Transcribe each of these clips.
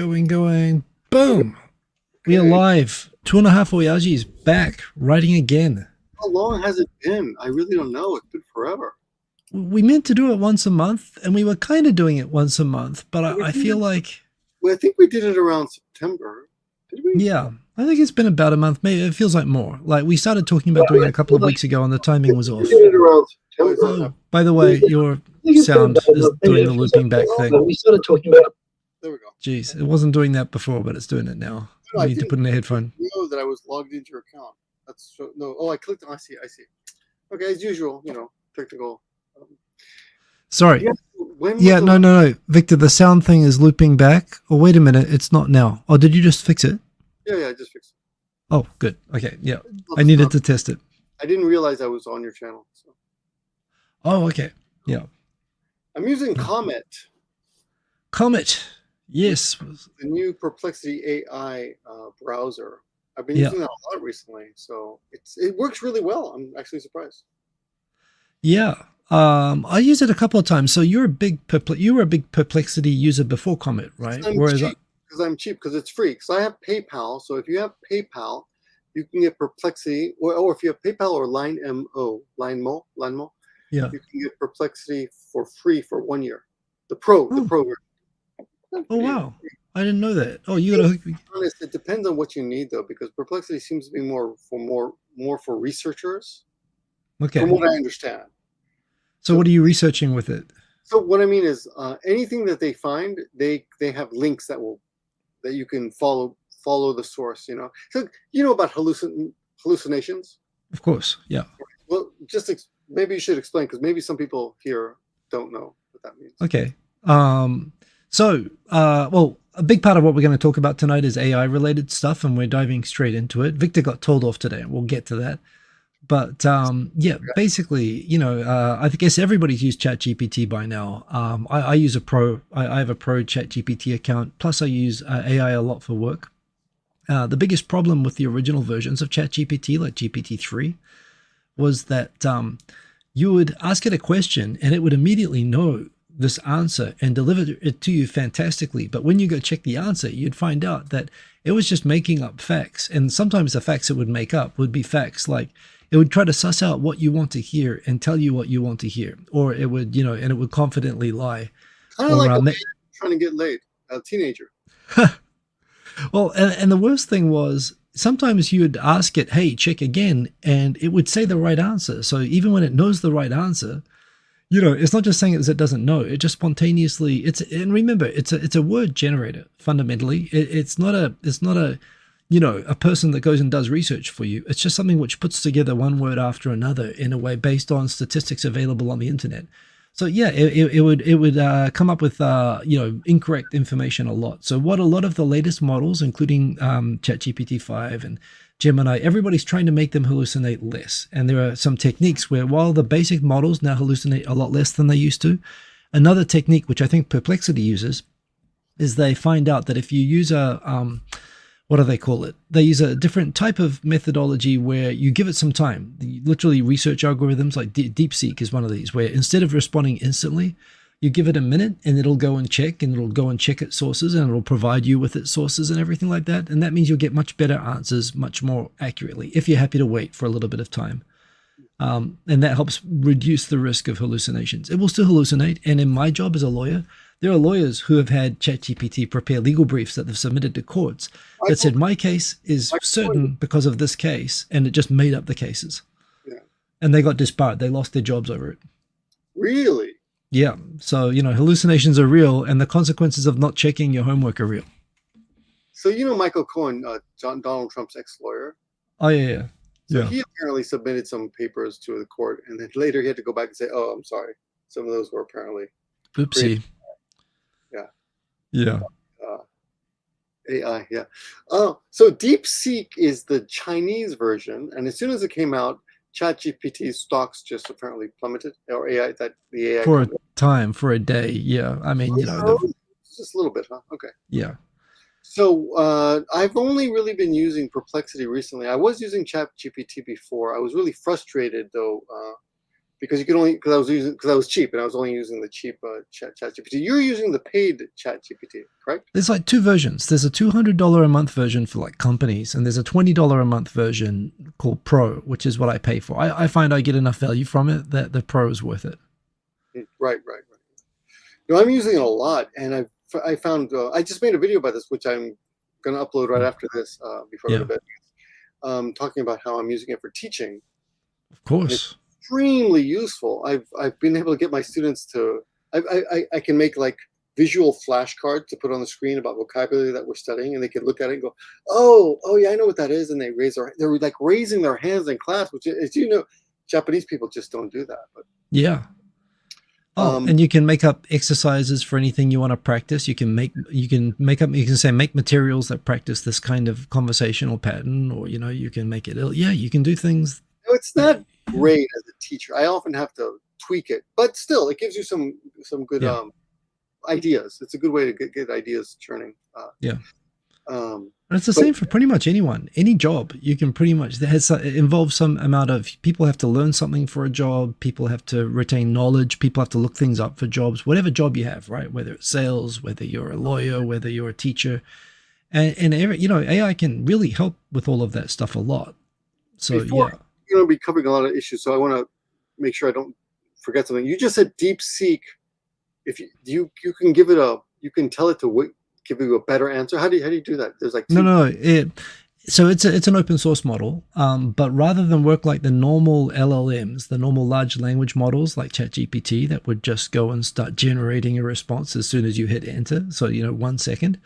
Going. Boom. We are Okay. live. 2.5 Oyajis back, writing again. How long has it been? I really don't know. It's been forever. We meant to do it once a month, and we were kind of doing it once a month, but We I did feel it. like, Well, I think we did it around September. Did we? yeah, I think it's been about a month. Maybe it feels like more. Like we started talking Well, about doing it I a couple feel of like weeks ago, and the timing was we off. did it around September. Oh, by the way, your I think it's been sound about a is month. doing the It feels like looping more, back thing. but we started talking about. There we go. Jeez, it wasn't doing that before, but it's doing it now. No, You I need to didn't put in a headphone. know that I was logged into your account. That's no. Oh, I clicked. I see. I see. Okay, as usual. Technical. Um, Sorry. yeah. When was Yeah, the no, last? no, no. Victor, the sound thing is looping back. Oh, wait a minute. It's not now. Oh, did you just fix it? Yeah, yeah. I just fixed Oh, good. Okay. Yeah. it. Not I the needed start. to test it. I didn't realize I was on your channel. So Oh, okay. Yeah. I'm using Comet, Comet. which Yes. the new Perplexity AI browser. I've been Yeah. using that a lot recently, so it works really well. I'm actually surprised. Yeah. I used it a couple of times. So you were a big Perplexity user before Comet, right? I'm Whereas cheap because it's free. Because I have PayPal, so if you have PayPal, you can get Perplexity, or if you have PayPal or Line Mo, yeah. you can get Perplexity for free for 1 year. The Pro version. That's Oh pretty. wow. I didn't know that. Oh, you gotta hook me. Honest, it depends on what you need though, because Perplexity seems to be more for researchers, from Okay. what I understand. So So what are you researching with it? so what I mean is anything that they find, they have links that you can follow the source. So about hallucinations. Of course. Yeah. Well, maybe you should explain because maybe some people here don't know what that means. Okay. Um, well, a big part of what we're going to talk about tonight is AI related stuff, and we're diving straight into it. Victor got told off today. We'll get to that. But yeah, basically, I guess everybody's used ChatGPT by now. I use a pro. I have a pro ChatGPT account. Plus, I use AI a lot for work. The biggest problem with the original versions of ChatGPT, like GPT-3, was that you would ask it a question and it would immediately know this answer and deliver it to you fantastically. But when you go check the answer, you'd find out that it was just making up facts. And sometimes the facts it would make up would be facts like it would try to suss out what you want to hear and tell you what you want to hear. Or it would, and it would confidently lie. Kind of Or like a man trying to get laid, a teenager. well, and the worst thing was sometimes you'd ask it, hey, check again, and it would say the right answer. So even when it knows the right answer, it's not just saying it doesn't know. It just spontaneously. And remember, it's a word generator fundamentally. It's not a a person that goes and does research for you. It's just something which puts together one word after another in a way based on statistics available on the internet. So yeah, it would come up with incorrect information a lot. So what a lot of the latest models, including ChatGPT 5 and Gemini, everybody's trying to make them hallucinate less. And there are some techniques where while the basic models now hallucinate a lot less than they used to, another technique which I think Perplexity uses is they find out that if you use a what do they call it? They use a different type of methodology where you give it some time. Literally, research algorithms like DeepSeek is one of these, where instead of responding instantly, you give it a minute and it'll go and check its sources and it'll provide you with its sources and everything like that. And that means you'll get much better answers much more accurately if you're happy to wait for a little bit of time. And that helps reduce the risk of hallucinations. It will still hallucinate. And in my job as a lawyer, there are lawyers who have had ChatGPT prepare legal briefs that they've submitted to courts that Michael, said my case is Michael, certain because of this case, and it just made up the cases. yeah, And they got disbarred. They lost their jobs over it. really. Yeah. So, hallucinations are real, and the consequences of not checking your homework are real. So Michael Cohen, Donald Trump's ex-lawyer. Oh, yeah, yeah. So Yeah. he apparently submitted some papers to the court, and then later he had to go back and say, "Oh, I'm sorry. Some of those were apparently created." Oopsie. Yeah. Yeah. Uh, AI, yeah. Oh, so DeepSeek is the Chinese version, and as soon as it came out, ChatGPT's stocks just apparently plummeted, or the AI For a company. time, for a day. Yeah. I mean, Just a little bit, huh? Okay. yeah. So I've only really been using Perplexity recently. I was using ChatGPT before. I was really frustrated though because you could only because I was cheap and I was only using the cheap ChatGPT. You're using the paid ChatGPT, correct? There's like two versions. There's a $200 a month version for like companies, and there's a $20 a month version called Pro, which is what I pay for. I find I get enough value from it that the Pro is worth it. Right. No, I'm using it a lot, and I found I just made a video about this, which I'm going to upload right after this before I go to bed. Talking about how I'm using it for teaching. Of course. Extremely useful. I've been able to get my students to I can make like visual flashcards to put on the screen about vocabulary that we're studying, and they can look at it and go, oh yeah, I know what that is, and they're like raising their hands in class, which, as you know, Japanese people just don't do that. But yeah. Oh, and you can make up exercises for anything you want to practice. You can say make materials that practice this kind of conversational pattern, or you can make it. Yeah, you can do things. No, it's not great as a teacher. I often have to tweak it, but still, it gives you some good ideas. It's a good way to get ideas churning. And it's the same for pretty much anyone, any job. You can pretty much, it involves some amount of, people have to learn something for a job. People have to retain knowledge. People have to look things up for jobs, whatever job you have, right? Whether it's sales, whether you're a lawyer, whether you're a teacher, and AI can really help with all of that stuff a lot. So Before, you're going to be covering a lot of issues, so I want to make sure I don't forget something. You just said DeepSeek. If you can give it you can tell it to give you a better answer. How do you do that? There's like so it's an open source model, but rather than work like the normal LLMs, the normal large language models like ChatGPT that would just go and start generating a response as soon as you hit enter, so 1 second,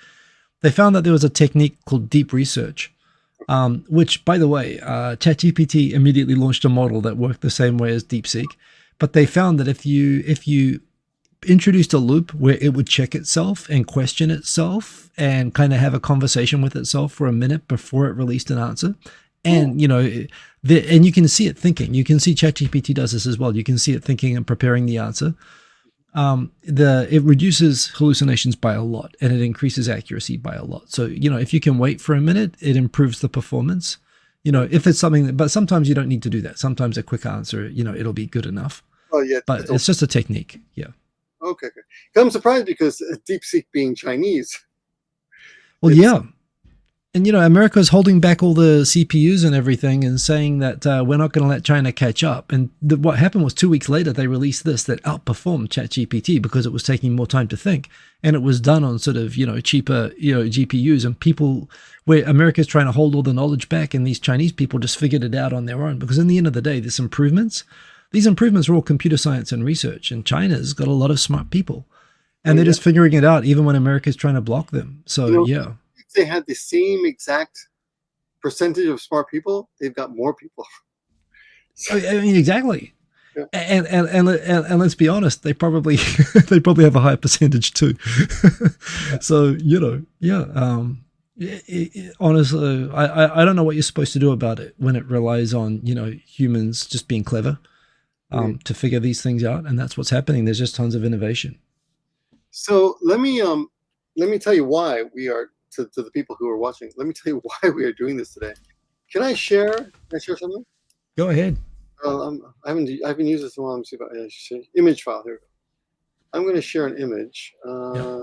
they found that there was a technique called deep research, which, by the way, ChatGPT immediately launched a model that worked the same way as DeepSeek, but they found that if you introduced a loop where it would check itself and question itself and kind of have a conversation with itself for a minute before it released an answer. And, and you can see it thinking. You can see ChatGPT does this as well. You can see it thinking and preparing the answer. It reduces hallucinations by a lot, and it increases accuracy by a lot. So, if you can wait for a minute, it improves the performance. If it's something but sometimes you don't need to do that. Sometimes a quick answer, it'll be good enough. Oh yeah. But it's just a technique. Yeah. Okay. I'm surprised because DeepSeek being Chinese. Well, yeah. And, America's holding back all the CPUs and everything and saying that we're not going to let China catch up. And what happened was 2 weeks later, they released this that outperformed ChatGPT because it was taking more time to think. And it was done on sort of, cheaper, GPUs, and people where America's trying to hold all the knowledge back, and these Chinese people just figured it out on their own. Because in the end of the day, these improvements are all computer science and research, and China's got a lot of smart people, and they're just figuring it out even when America's trying to block them. So, if they had the same exact percentage of smart people, they've got more people. I mean, exactly. Yeah. And let's be honest, they probably have a higher percentage too. So, honestly, I don't know what you're supposed to do about it when it relies on, humans just being clever. To figure these things out, and that's what's happening. There's just tons of innovation. So let me tell you why we are to the people who are watching. Let me tell you why we are doing this today. Can I share? Can I share something? Go ahead. I haven't used this in a while. Let me see if I image file here. I'm going to share an image. I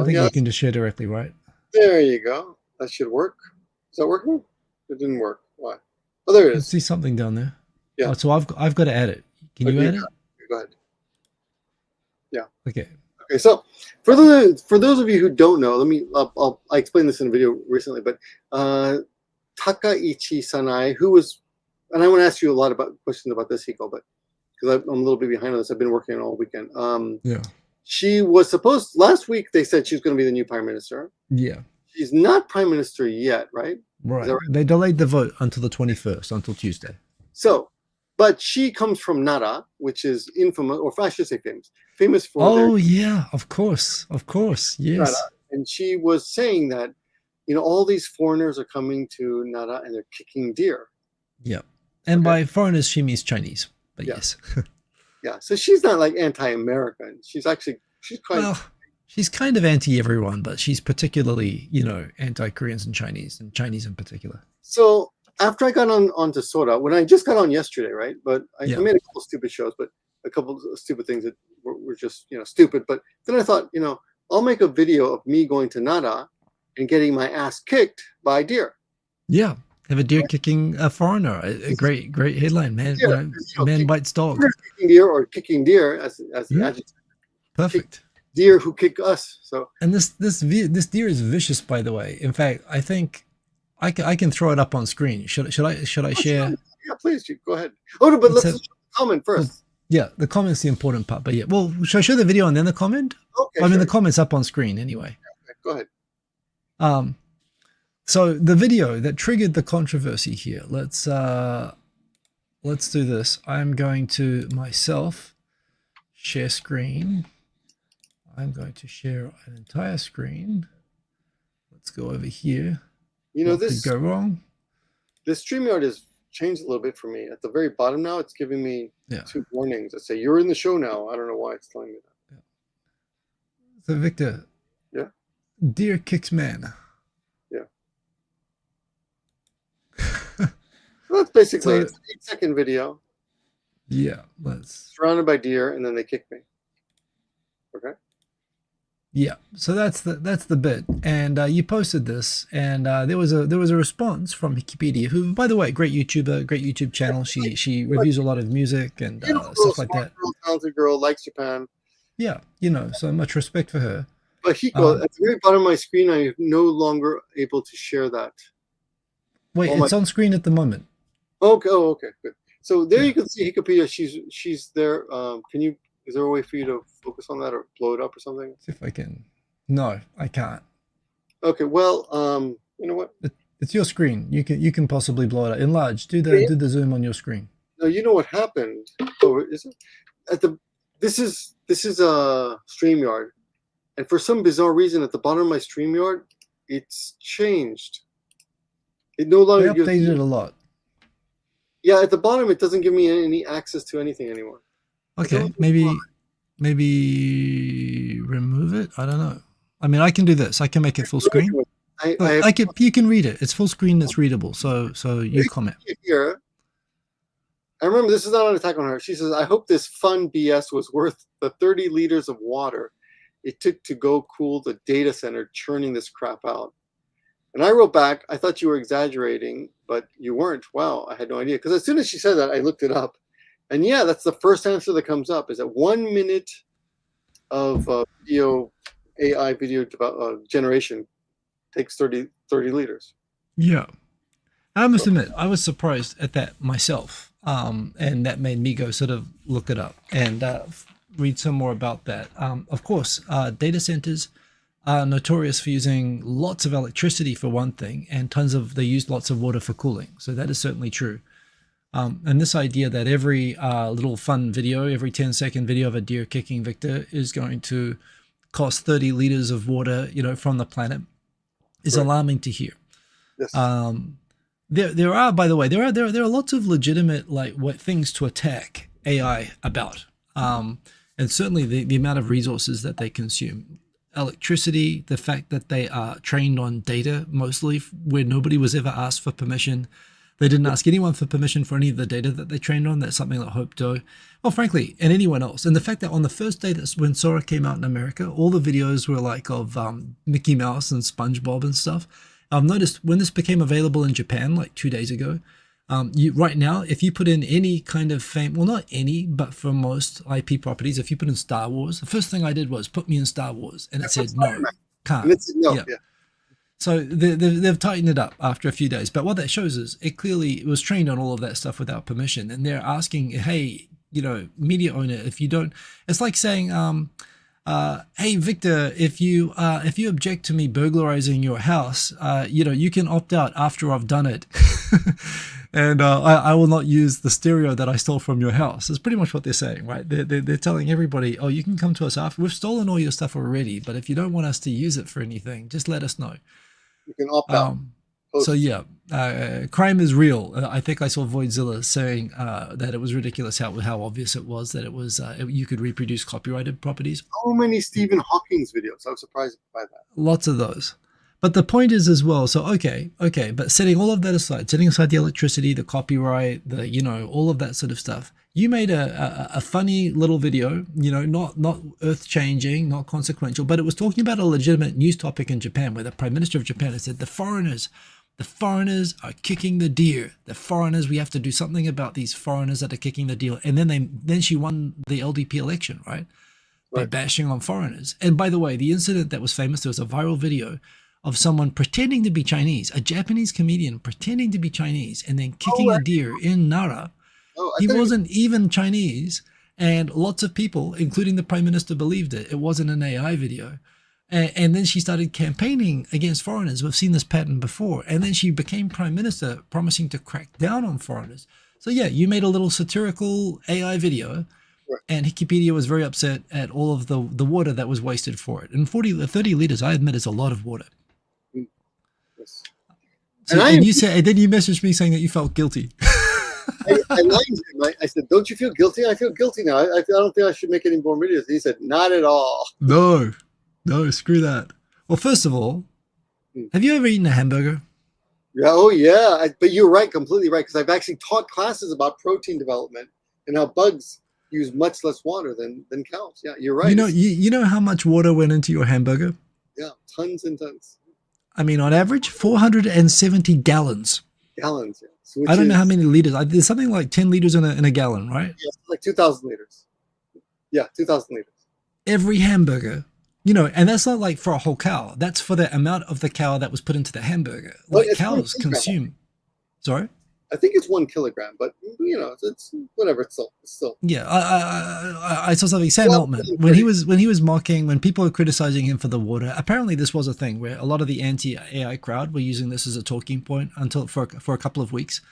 think you can just share directly, right? There you go. That should work. Is that working? It didn't work. Why? Oh, there it is. I see something down there. Yeah. Oh, so I've got to add it. Can you add it? Go ahead. Yeah. Okay. So for those of you who don't know, I explained this in a video recently, but Takaichi Sanai, who was, and I want to ask you a lot about questions about this, Hiko, but because I'm a little bit behind on this, I've been working on all weekend. She was supposed, last week they said she was going to be the new prime minister. Yeah. She's not prime minister yet, right? Right. They delayed the vote until the 21st, until Tuesday. So, but she comes from Nara, which is infamous, or I should say famous for. Oh yeah, of course, yes. Nara. And she was saying that, all these foreigners are coming to Nara and they're kicking deer. Yeah, and by foreigners she means Chinese, but yes. Yeah, so she's not like anti-American. She's quite. Well, she's kind of anti-everyone, but she's particularly, anti-Koreans and Chinese in particular. So after I got onto Sora, when I just got on yesterday, right? But I Yeah. made a couple stupid shows, but a couple of stupid things that were just stupid. But then I thought, I'll make a video of me going to Nara and getting my ass kicked by a deer. Yeah. Have a deer kicking a foreigner. A great headline, man. Yeah, Man bites dog. kicking deer or kicking deer as the adjective. Perfect. Deer who kick us. So And this deer is vicious, by the way. In fact, I think I can throw it up on screen. Should I share? Sure. Yeah, please go ahead. Oh, but let's comment first. Well, yeah, the comment's the important part. But yeah, well, should I show the video and then the comment? Okay. I mean, the comment's up on screen anyway. Okay, go ahead. So the video that triggered the controversy here. Let's do this. I'm going to myself share screen. I'm going to share an entire screen. Let's go over here. What could go wrong? This StreamYard has changed a little bit for me. At the very bottom now, it's giving me 2 warnings that say you're in the show now. I don't know why it's telling me that. Yeah. So Victor. Yeah. Deer kicks man. Yeah. So that's basically it's an 8-second video. Yeah. Surrounded by deer, and then they kick me. Okay. Yeah, so that's the bit, and you posted this, and there was a response from Wikipedia, who, by the way, great YouTuber, great YouTube channel. She reviews a lot of music and stuff like that. Talented girl, likes Japan. Yeah, so much respect for her. But Hiko, at the very bottom of my screen, I am no longer able to share that. Wait, it's on screen at the moment. Okay. Oh, okay, good. So there you can see Wikipedia. She's there. Is there a way for you to focus on that or blow it up or something? See if I can. No, I can't. Okay. Well, you know what? It's your screen. You can possibly blow it up. Enlarge. Do the zoom on your screen. No, you know what happened? Oh, is it? This is a StreamYard, and for some bizarre reason, at the bottom of my StreamYard, it's changed. It no longer They updated it a lot. Yeah, at the bottom, it doesn't give me any access to anything anymore. Okay, maybe remove it. I don't know. I mean, I can do this. I can make it full screen. You can read it. It's full screen. It's readable. So you comment here. I remember this is not an attack on her. She says, "I hope this fun BS was worth the 30 liters of water it took to go cool the data center churning this crap out." And I wrote back, "I thought you were exaggerating, but you weren't." Wow, I had no idea, because as soon as she said that, I looked it up. And yeah, that's the first answer that comes up, is that 1 minute of AI video generation takes 30 liters. Yeah. I must admit, I was surprised at that myself. And that made me go sort of look it up and read some more about that. Of course, data centers are notorious for using lots of electricity for one thing, and they use lots of water for cooling. So that is certainly true. And this idea that every little fun video, every 10-second video of a deer kicking Victor is going to cost 30 liters of water, from the planet, is alarming to hear. Yes. There are, by the way, there are lots of legitimate things to attack AI about, and certainly the amount of resources that they consume. Electricity, the fact that they are trained on data mostly where nobody was ever asked for permission. They didn't ask anyone for permission for any of the data that they trained on. That's something that Hope-Do, well, frankly, and anyone else. And the fact that on the first day when Sora came out in America, all the videos were of Mickey Mouse and SpongeBob and stuff. I've noticed when this became available in Japan, 2 days ago, right now, if you put in any kind of well, not any, but for most IP properties, if you put in Star Wars, the first thing I did was put me in Star Wars, and it said no, can't. Yeah. So they've tightened it up after a few days. But what that shows is it was trained on all of that stuff without permission. And they're asking, hey, media owner, if you don't, it's like saying, hey, Victor, if you object to me burglarizing your house, you can opt out after I've done it. And I will not use the stereo that I stole from your house. That's pretty much what they're saying, right? They're telling everybody, oh, you can come to us after. We've stolen all your stuff already, but if you don't want us to use it for anything, just let us know. You can opt out. So yeah, crime is real. I think I saw Voidzilla saying that it was ridiculous how obvious it was that it was you could reproduce copyrighted properties. So many Stephen Hawking's videos. I was surprised by that. Lots of those. But the point is as well, so okay, but setting all of that aside, setting aside the electricity, the copyright, the, you know, all of that sort of stuff, you made a funny little video, you know, not earth changing, not consequential, but it was talking about a legitimate news topic in Japan, where the Prime Minister of Japan has said the foreigners are kicking the deer. The foreigners, we have to do something about these foreigners that are kicking the deer. And then she won the LDP election, right? By bashing on foreigners. And by the way, the incident that was famous, there was a viral video of someone pretending to be Chinese, a Japanese comedian pretending to be Chinese, and then kicking a deer in Nara. He wasn't even Chinese, and lots of people, including the Prime Minister, believed it. It wasn't an AI video. And then she started campaigning against foreigners. We've seen this pattern before. And then she became Prime Minister, promising to crack down on foreigners. So yeah, you made a little satirical AI video, and Wikipedia was very upset at all of the water that was wasted for it. And 30 liters, I admit, is a lot of water. So, and then you messaged me saying that you felt guilty. I lied to him. I said, "Don't you feel guilty?" I feel guilty now. I don't think I should make any more videos. He said, "Not at all." No, screw that. Well, first of all, have you ever eaten a hamburger? Yeah. Oh, yeah. But you're right, completely right, because I've actually taught classes about protein development and how bugs use much less water than cows. Yeah, you're right. You know how much water went into your hamburger? Yeah, tons and tons. I mean, on average, 470 gallons. Gallons, yeah. I don't know how many liters. There's something like 10 liters in a gallon, right? Yeah, like 2,000 liters. Yeah, 2,000 liters. Every hamburger, you know, and that's not like for a whole cow. That's for the amount of the cow that was put into the hamburger. Like cows consume. Sorry? I think it's 1 kilogram, but you know, it's whatever. It's still. Yeah, I saw something. Sam Altman, when he was mocking, when people were criticizing him for the water, apparently this was a thing where a lot of the anti-AI crowd were using this as a talking point for a couple of weeks,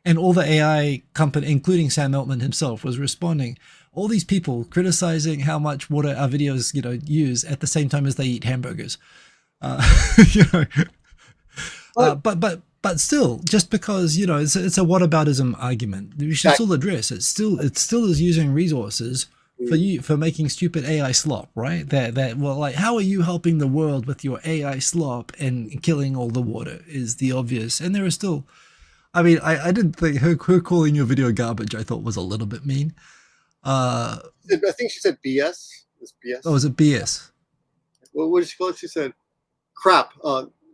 and all the AI company, including Sam Altman himself, was responding. All these people criticizing how much water our videos, you know, use at the same time as they eat hamburgers. You know, but still, just because, you know, it's a whataboutism argument, we should still address it. Still is using resources for making stupid AI slop, right? Well, like, how are you helping the world with your AI slop and killing all the water is the obvious. And there are still, I mean, I didn't think her calling your video garbage, I thought was a little bit mean. I think she said BS. It was BS. Oh, was it BS? Well, what did she call it? She said crap.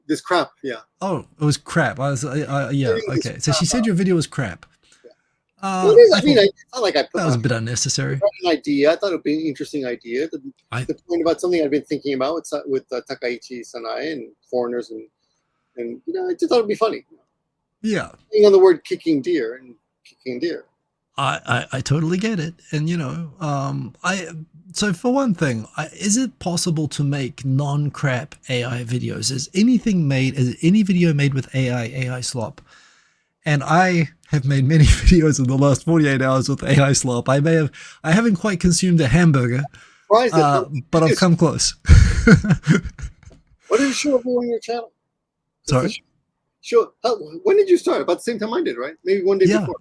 This crap, yeah. Oh, it was crap. I was, yeah, okay. So she said your video was crap. Yeah. It's not like I put that was a bit unnecessary. An idea. I thought it would be an interesting idea. The point about something I've been thinking about with Takaichi Sanae and foreigners, and you know, I just thought it'd be funny. Yeah. Saying on the word kicking deer and kicking deer. I totally get it, and you know, so for one thing, is it possible to make non-crap AI videos? Is any video made with AI slop? And I have made many videos in the last 48 hours with AI slop. I haven't quite consumed a hamburger, but I've come close. What did you show everyone on your channel? Sorry? Sure. When did you start? About the same time I did, right? Maybe one day before.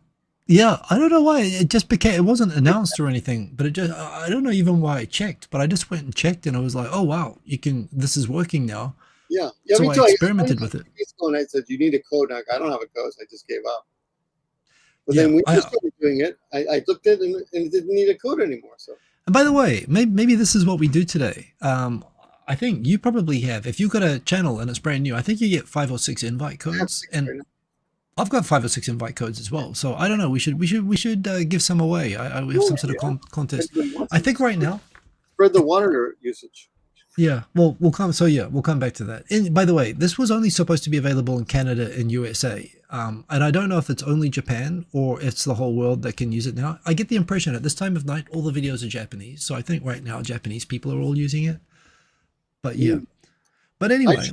Yeah, I don't know why it just became. It wasn't announced or anything, but I don't know even why I checked. But I just went and checked, and I was like, oh wow, this is working now. Yeah. So I experimented with it. And I said, you need a code. I don't have a code, so I just gave up. But then when you started doing it, I looked at it and it didn't need a code anymore. So. And by the way, maybe this is what we do today. I think you probably have. If you've got a channel and it's brand new, I think you get 5 or 6 invite codes, and I've got 5 or 6 invite codes as well. So I don't know. We should give some away. We have some sort of contest. I think right now. Spread the water usage. Yeah. Well, we'll come back to that. And by the way, this was only supposed to be available in Canada and USA. And I don't know if it's only Japan or it's the whole world that can use it now. I get the impression at this time of night, all the videos are Japanese. So I think right now Japanese people are all using it. But yeah. But anyway.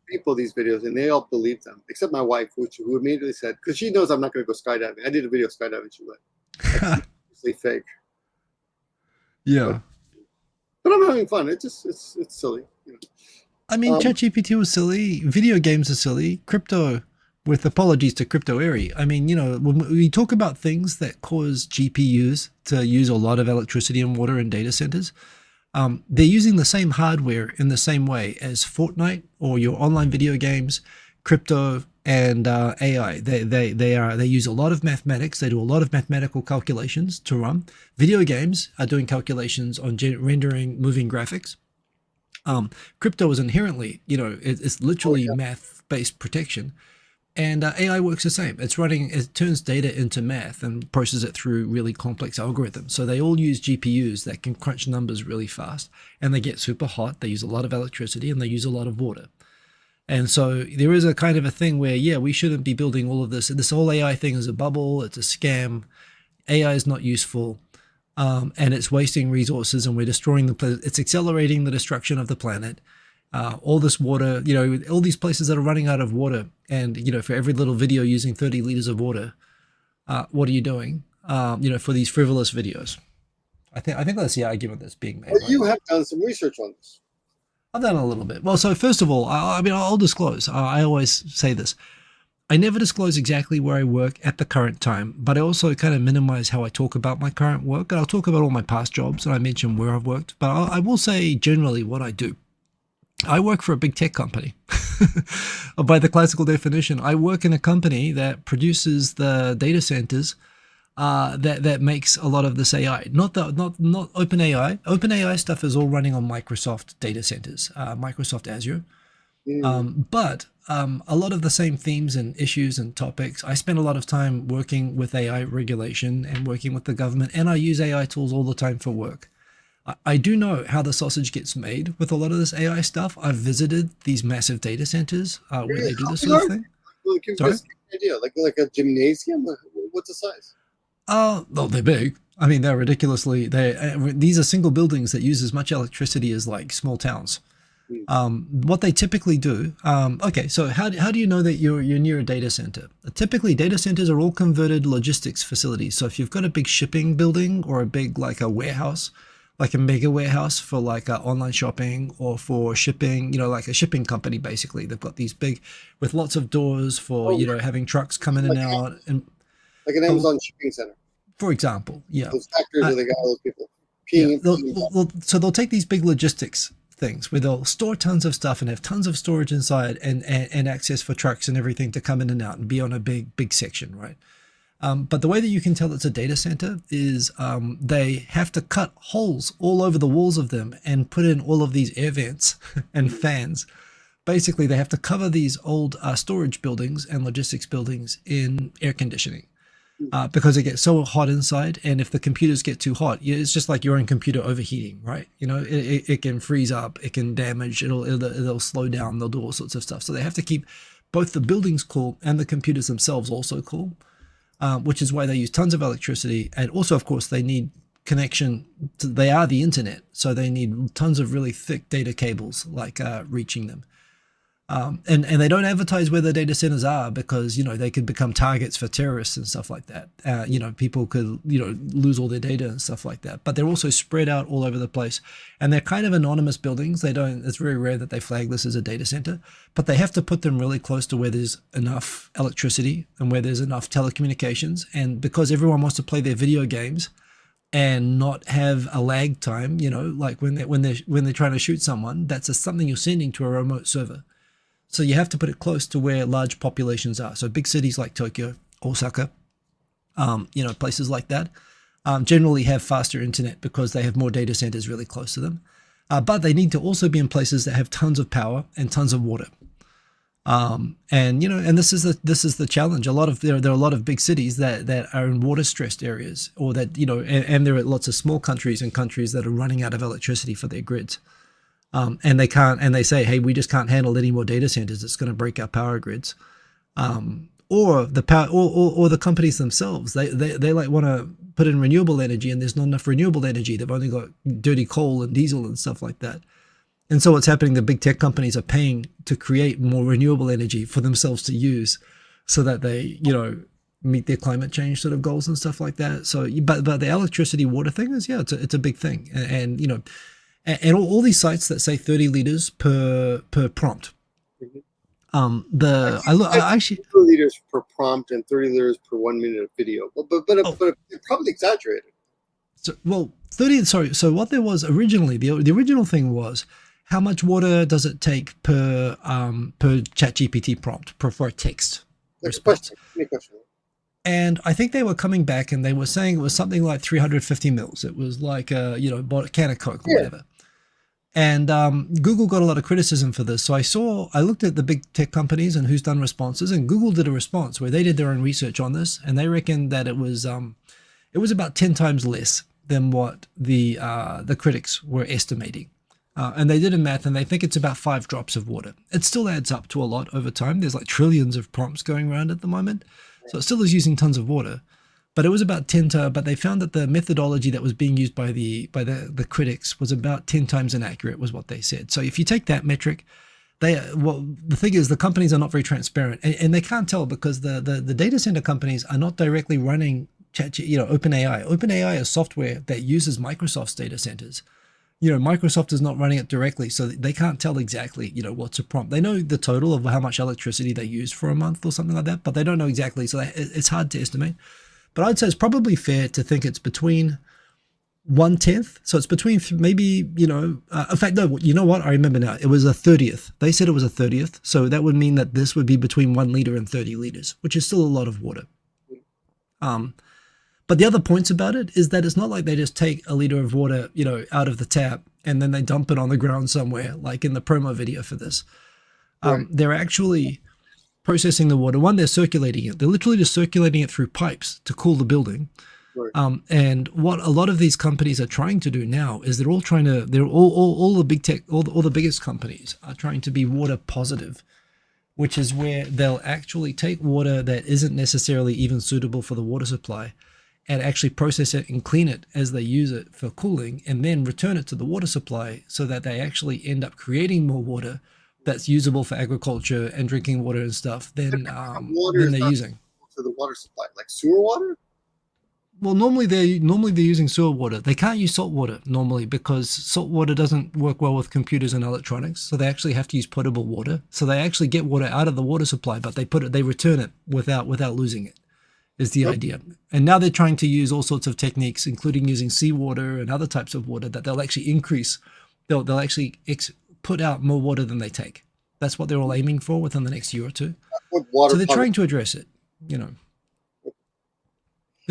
People these videos and they all believe them except my wife, who immediately said, because she knows I'm not going to go skydiving. I did a video skydiving. She went, it's fake. Yeah, but I'm having fun. It's silly. You know? I mean, ChatGPT was silly. Video games are silly. Crypto, with apologies to Crypto Airy. I mean, you know, when we talk about things that cause GPUs to use a lot of electricity and water in data centers, They're using the same hardware in the same way as Fortnite or your online video games, crypto, and AI. They use a lot of mathematics. They do a lot of mathematical calculations to run. Video games are doing calculations on rendering moving graphics. Crypto is inherently, it's literally math-based protection. And AI works the same. It turns data into math and processes it through really complex algorithms. So they all use GPUs that can crunch numbers really fast, and they get super hot. They use a lot of electricity and they use a lot of water. And so there is a kind of a thing where, yeah, we shouldn't be building all of this. This whole AI thing is a bubble. It's a scam. AI is not useful. And it's wasting resources, and we're destroying the planet. It's accelerating the destruction of the planet. All this water, all these places that are running out of water, and for every little video using 30 liters of water, what are you doing? For these frivolous videos. I think that's the argument that's being made. Well, you have done some research on this. I've done a little bit. Well, so first of all, I'll disclose. I always say this. I never disclose exactly where I work at the current time, but I also kind of minimize how I talk about my current work. And I'll talk about all my past jobs, and I mention where I've worked, but I will say generally what I do. I work for a big tech company. By the classical definition, I work in a company that produces the data centers that makes a lot of this AI. Not OpenAI. OpenAI stuff is all running on Microsoft data centers, Microsoft Azure. But a lot of the same themes and issues and topics. I spend a lot of time working with AI regulation and working with the government, and I use AI tools all the time for work. I do know how the sausage gets made with a lot of this AI stuff. I've visited these massive data centers where they do this sort of thing. Well, give us an idea, like a gymnasium. What's the size? Well, they're big. I mean, they're ridiculously. These are single buildings that use as much electricity as like small towns. What they typically do. Okay, so how do you know that you're near a data center? Typically, data centers are all converted logistics facilities. So if you've got a big shipping building or a big like a warehouse, like a mega warehouse for like online shopping or for shipping, like a shipping company, basically. They've got these big with lots of doors for, having trucks come in and out. And like an Amazon shipping center. For example, yeah. Those factories where they got all those people peeing. So they'll take these big logistics things where they'll store tons of stuff and have tons of storage inside and access for trucks and everything to come in and out and be on a big section, right? But the way that you can tell it's a data center is they have to cut holes all over the walls of them and put in all of these air vents and fans. Basically, they have to cover these old storage buildings and logistics buildings in air conditioning because it gets so hot inside. And if the computers get too hot, it's just like your own computer overheating, right? It can freeze up, it can damage, it'll slow down, they'll do all sorts of stuff. So they have to keep both the buildings cool and the computers themselves also cool. Which is why they use tons of electricity. And also, of course, they need connection. They are the internet. So they need tons of really thick data cables, like reaching them. And they don't advertise where the data centers are because, they could become targets for terrorists and stuff like that. People could, lose all their data and stuff like that. But they're also spread out all over the place. And they're kind of anonymous buildings. It's very rare that they flag this as a data center, but they have to put them really close to where there's enough electricity and where there's enough telecommunications. And because everyone wants to play their video games and not have a lag time, like when they're trying to shoot someone, that's something you're sending to a remote server. So you have to put it close to where large populations are. So big cities like Tokyo, Osaka, places like that generally have faster internet because they have more data centers really close to them. But they need to also be in places that have tons of power and tons of water. And this is the challenge. There are a lot of big cities that are in water stressed areas, or that and there are lots of small countries and countries that are running out of electricity for their grids. And they say, hey, we just can't handle any more data centers. It's going to break our power grids. Or the companies themselves, they like want to put in renewable energy, and there's not enough renewable energy. They've only got dirty coal and diesel and stuff like that. And so what's happening, the big tech companies are paying to create more renewable energy for themselves to use so that they, meet their climate change sort of goals and stuff like that. So, but the electricity water thing is, it's a big thing. And all these sites that say 30 liters per prompt. Actually 30 liters per prompt and 30 liters per 1 minute of video, but probably exaggerated. So, well, 30, sorry. So what there was originally, the original thing was how much water does it take per ChatGPT prompt for a text Like a response? question. Give me a question. And I think they were coming back and they were saying it was something like 350 mils. It was like bought a can of Coke or Yeah. whatever. And Google got a lot of criticism for this. So I looked at the big tech companies and who's done responses, and Google did a response where they did their own research on this, and they reckoned that it was about 10 times less than what the critics were estimating. And they did a math, and they think it's about 5 drops of water. It still adds up to a lot over time. There's like trillions of prompts going around at the moment, so it still is using tons of water. But it was about 10 to, but they found that the methodology that was being used by the critics was about 10 times inaccurate, was what they said. So if you take that metric, the thing is, the companies are not very transparent, and they can't tell because the data center companies are not directly running OpenAI. OpenAI is software that uses Microsoft's data centers. Microsoft is not running it directly, so they can't tell exactly, what's a prompt. They know the total of how much electricity they use for a month or something like that, but they don't know exactly, so it's hard to estimate. But I'd say it's probably fair to think it's between 1/10. So it's between maybe, in fact, no, you know what? I remember now. It was a 30th. They said it was a 30th. So that would mean that this would be between 1 liter and 30 liters, which is still a lot of water. But the other points about it is that it's not like they just take a liter of water, out of the tap and then they dump it on the ground somewhere, like in the promo video for this. Right. They're actually processing the water. One, they're circulating it. They're literally just circulating it through pipes to cool the building. Right. And what a lot of these companies are trying to do now is they're all the big tech, all the biggest companies are trying to be water positive, which is where they'll actually take water that isn't necessarily even suitable for the water supply and actually process it and clean it as they use it for cooling, and then return it to the water supply so that they actually end up creating more water that's usable for agriculture and drinking water and stuff than they're using. To the water supply, like sewer water? Well, normally they're using sewer water. They can't use salt water normally because salt water doesn't work well with computers and electronics. So they actually have to use potable water. So they actually get water out of the water supply, but they return it without losing it, is the idea. And now they're trying to use all sorts of techniques, including using seawater and other types of water, that they'll actually increase. They'll actually put out more water than they take. That's what they're all aiming for within the next year or two. So they're trying to address it, because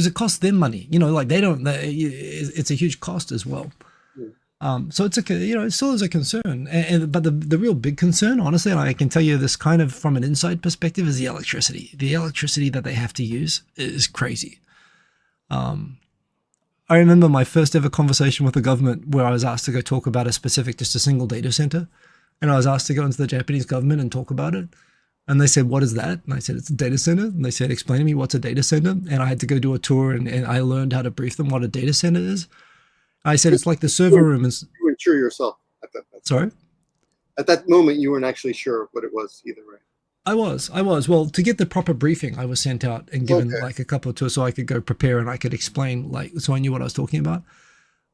it costs them money, like it's a huge cost as well. So it's it still is a concern. But the real big concern, honestly, and I can tell you this kind of from an inside perspective, is the electricity. The electricity that they have to use is crazy. I remember my first ever conversation with the government where I was asked to go talk about just a single data center. And I was asked to go into the Japanese government and talk about it. And they said, what is that? And I said, it's a data center. And they said, explain to me what's a data center. And I had to go do a tour and I learned how to brief them what a data center is. I said, it's like the server room. You weren't sure yourself at that moment. Sorry? At that moment, you weren't actually sure what it was either, right? I was. Well, to get the proper briefing, I was sent out and given like a couple of tours so I could go prepare and I could explain, so I knew what I was talking about.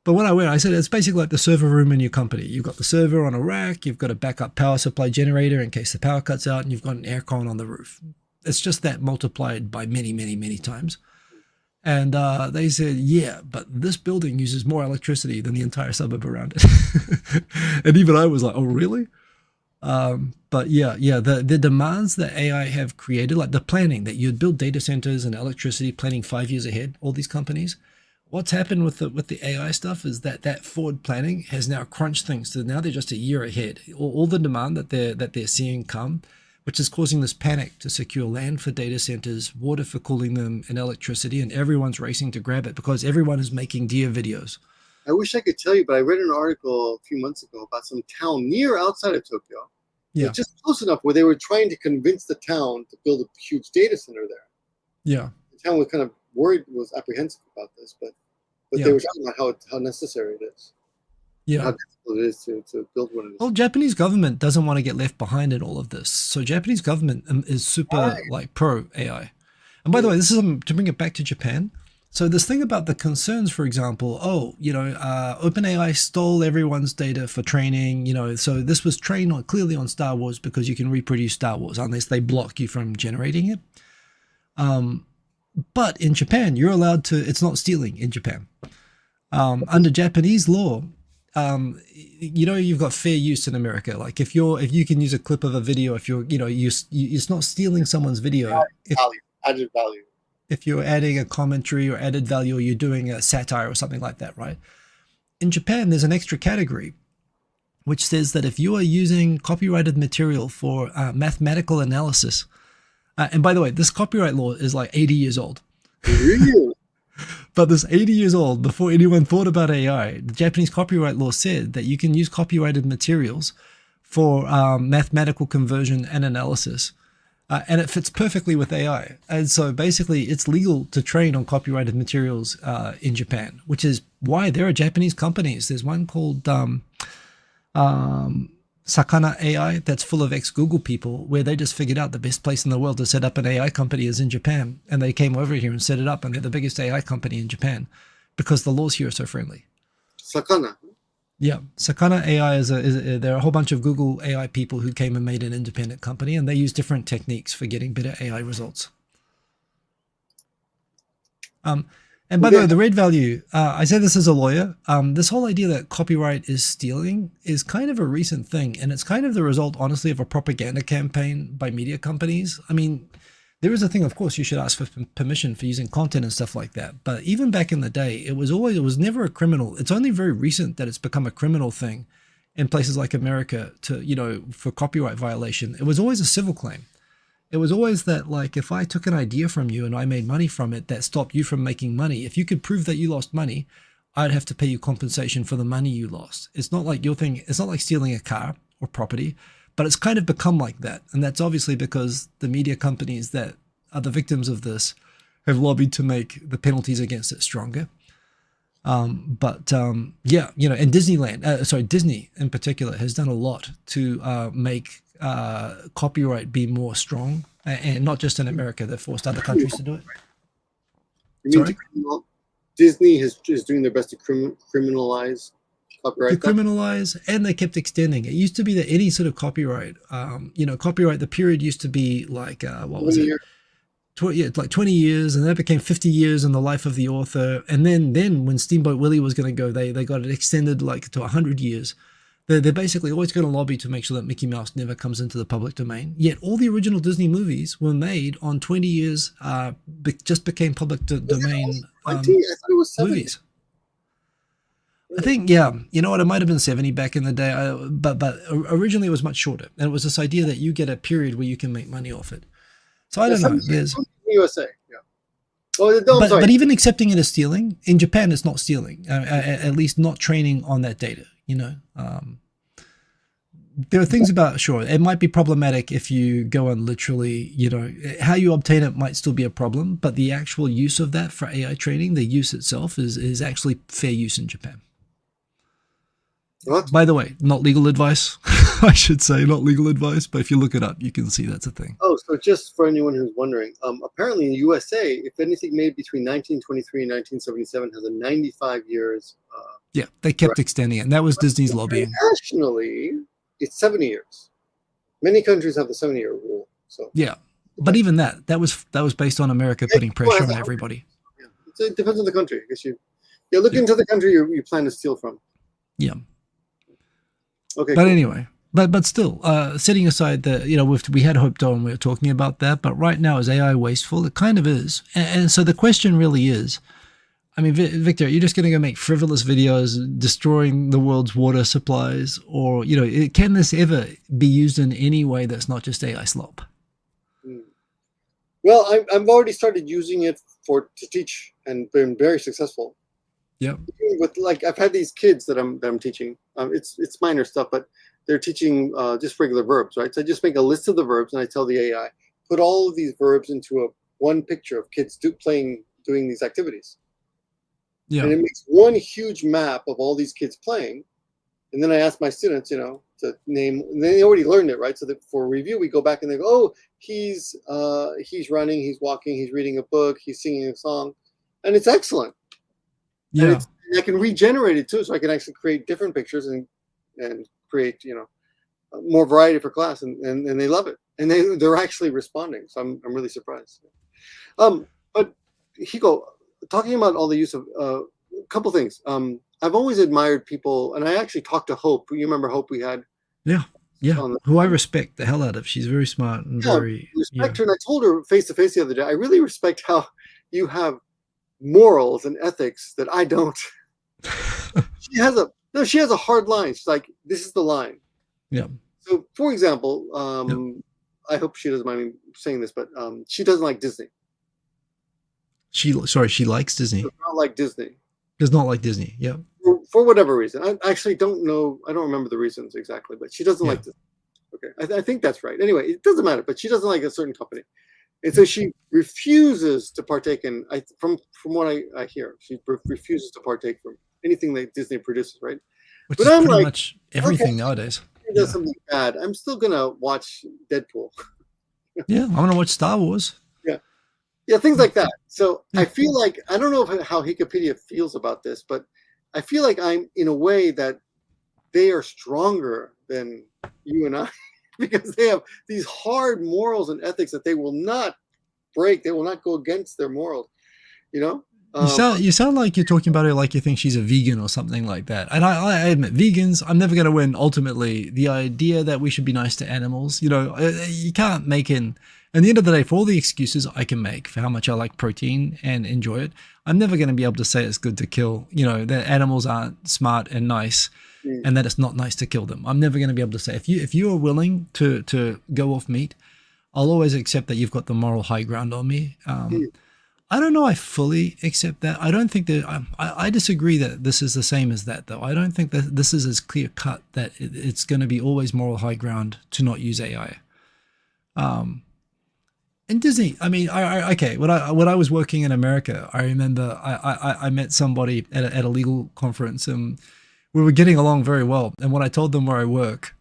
But when I went, I said, it's basically like the server room in your company. You've got the server on a rack, you've got a backup power supply generator in case the power cuts out, and you've got an aircon on the roof. It's just that multiplied by many, many, many times. And they said, yeah, but this building uses more electricity than the entire suburb around it. And even I was like, oh, really? But yeah, the demands that AI have created, like the planning that you'd build data centers and electricity planning 5 years ahead, all these companies. What's happened with the AI stuff is that forward planning has now crunched things. So now they're just a year ahead. All the demand that they're seeing come, which is causing this panic to secure land for data centers, water for cooling them, and electricity. And everyone's racing to grab it because everyone is making deer videos. I wish I could tell you, but I read an article a few months ago about some town outside of Tokyo. Yeah. Just close enough where they were trying to convince the town to build a huge data center there. Yeah. The town was kind of was apprehensive about this, but they were talking about how necessary it is. Yeah. How difficult it is to build one of these. Well, Japanese government doesn't want to get left behind in all of this. So Japanese government is super pro AI. And by the way, this is to bring it back to Japan. So this thing about the concerns, for example, OpenAI stole everyone's data for training, so this was trained clearly on Star Wars because you can reproduce Star Wars unless they block you from generating it. But in Japan, you're allowed to, it's not stealing in Japan. Under Japanese law, you've got fair use in America. Like if you can use a clip of a video, if it's not stealing someone's video. Added value. If you're adding a commentary or added value, or you're doing a satire or something like that, right? In Japan, there's an extra category which says that if you are using copyrighted material for mathematical analysis, and by the way, this copyright law is like 80 years old. Really? But this 80 years old, before anyone thought about AI, the Japanese copyright law said that you can use copyrighted materials for mathematical conversion and analysis. And it fits perfectly with AI. And so basically it's legal to train on copyrighted materials in Japan, which is why there are Japanese companies. There's one called Sakana AI that's full of ex-Google people, where they just figured out the best place in the world to set up an AI company is in Japan. And they came over here and set it up, and they're the biggest AI company in Japan because the laws here are so friendly. Sakana. Yeah, Sakana AI there are a whole bunch of Google AI people who came and made an independent company, and they use different techniques for getting better AI results. And by the way, the red value, I say this as a lawyer, this whole idea that copyright is stealing is kind of a recent thing, and it's kind of the result, honestly, of a propaganda campaign by media companies. I mean, there is a thing, of course, you should ask for permission for using content and stuff like that. But even back in the day, it was never a criminal. It's only very recent that it's become a criminal thing in places like America for copyright violation. It was always a civil claim. It was always that, like, if I took an idea from you and I made money from it, that stopped you from making money. If you could prove that you lost money, I'd have to pay you compensation for the money you lost. It's not like it's not like stealing a car or property. But it's kind of become like that. And that's obviously because the media companies that are the victims of this have lobbied to make the penalties against it stronger. And Disney in particular has done a lot to make copyright be more strong. And not just in America, they've forced other countries to do it. You mean Disney is doing their best to criminalize copyright? To criminalize, and they kept extending. It used to be that any sort of copyright, the period used to be like, what was it? Like 20 years, and then it became 50 years in the life of the author. And then when Steamboat Willie was going to go, they got it extended like to 100 years. They're basically always going to lobby to make sure that Mickey Mouse never comes into the public domain. Yet all the original Disney movies were made on 20 years, just became public domain I thought it was 70. Movies. I think, yeah, you know what, it might have been 70 back in the day, but originally it was much shorter. And it was this idea that you get a period where you can make money off it. So I don't know. There's USA, yeah. Well, but even accepting it as stealing, in Japan it's not stealing, at least not training on that data, There are things about, sure, it might be problematic if you go and literally, how you obtain it might still be a problem, but the actual use of that for AI training, the use itself is actually fair use in Japan. What? By the way, not legal advice. I should say not legal advice, but if you look it up, you can see that's a thing. Oh, so just for anyone who's wondering, apparently in the USA, if anything made between 1923 and 1977 has a 95 years. Yeah, they kept extending it, and that was Disney's lobbying. Nationally, it's 70 years. Many countries have the 70-year rule. So yeah, but even that was based on America putting pressure on everybody. Yeah. So it depends on the country. I guess look into the country you plan to steal from. Yeah. Okay. But anyway, but still, setting aside that, we had hoped on, we were talking about that, but right now is AI wasteful? It kind of is. And so the question really is, I mean, Victor, you're just going to go make frivolous videos destroying the world's water supplies, or, can this ever be used in any way that's not just AI slop? Well, I've already started using it to teach and been very successful. Yeah. With I've had these kids that I'm teaching. It's minor stuff, but they're teaching just regular verbs, right? So I just make a list of the verbs and I tell the AI, put all of these verbs into one picture of kids doing these activities. Yeah. And it makes one huge map of all these kids playing. And then I ask my students, to name, and they already learned it, right? So that for review, we go back and they go, oh, he's running, he's walking, he's reading a book, he's singing a song. And it's excellent. Yeah. And I can regenerate it too. So I can actually create different pictures and create, more variety for class. And they love it. And they're actually responding. So I'm really surprised. But Hiko, talking about all the use of a couple things. I've always admired people, and I actually talked to Hope. You remember Hope we had Yeah, yeah. on the Who I respect the hell out of. She's very smart and yeah, very respect her. And I told her face to face the other day, I really respect how you have morals and ethics that I don't. She has a hard line. She's like, this is the line. Yeah. So, for example, Yep. I hope she doesn't mind me saying this, but she doesn't like Disney. She likes Disney. Does not like Disney Does not like Disney. Yeah. for whatever reason. I actually don't know. I don't remember the reasons exactly, but she doesn't Yeah. like Disney. Okay, I think that's right. Anyway, it doesn't matter. But she doesn't like a certain company, and so she refuses to partake in. From what I hear, she refuses to partake from anything that Disney produces. Right? Which But is I'm pretty like, much everything okay, nowadays. if he does Yeah. something bad, I'm still gonna watch Deadpool. Yeah. I'm gonna watch Star Wars. Yeah, things like that. So Yeah. I feel like I don't know how Wikipedia feels about this, but I feel like I'm in a way that they are stronger than you and I because they have these hard morals and ethics that they will not break. They will not go against their morals. You know? You sound like you're talking about her like you think she's a vegan or something like that. And I admit, vegans, I'm never going to win. Ultimately, the idea that we should be nice to animals, you can't make in. At the end of the day, for all the excuses I can make for how much I like protein and enjoy it, I'm never going to be able to say it's good to kill. That animals aren't smart and nice, and that it's not nice to kill them. I'm never going to be able to say if you are willing to go off meat, I'll always accept that you've got the moral high ground on me. I don't know. I fully accept that. I don't think that I disagree that this is the same as that, though. I don't think that this is as clear cut that it's going to be always moral high ground to not use AI. And Disney, I mean, okay. When I was working in America, I remember I met somebody at a legal conference, and we were getting along very well. And when I told them where I work,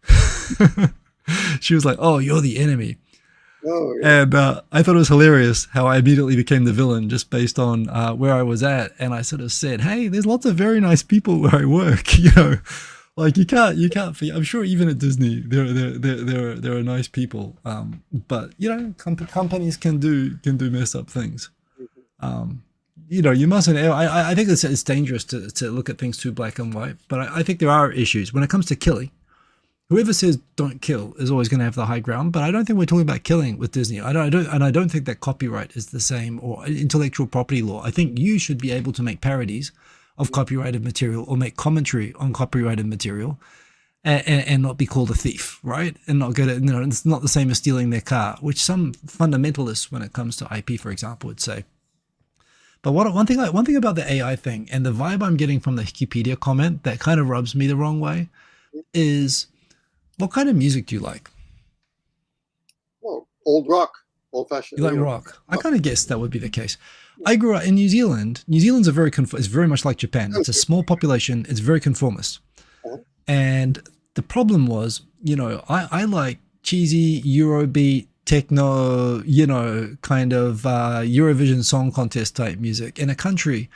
she was like, "Oh, you're the enemy." Oh, yeah. And I thought it was hilarious how I immediately became the villain just based on where I was at. And I sort of said, "Hey, there's lots of very nice people where I work. Like you can't. I'm sure even at Disney, there are nice people. But companies can do mess up things. You mustn't. I think it's dangerous to look at things too black and white. But I think there are issues when it comes to killing. Whoever says don't kill is always going to have the high ground, but I don't think we're talking about killing with Disney. I don't think that copyright is the same or intellectual property law. I think you should be able to make parodies of copyrighted material or make commentary on copyrighted material and not be called a thief, right? And not get it. It's not the same as stealing their car, which some fundamentalists, when it comes to IP, for example, would say. But one thing about the AI thing and the vibe I'm getting from the Wikipedia comment that kind of rubs me the wrong way is, what kind of music do you like? Oh, old rock, old fashioned. You like rock? I kind of guessed that would be the case. I grew up in New Zealand. New Zealand's it's very much like Japan. It's a small population. It's very conformist. And the problem was, I like cheesy Eurobeat, techno, kind of Eurovision Song Contest type music in a country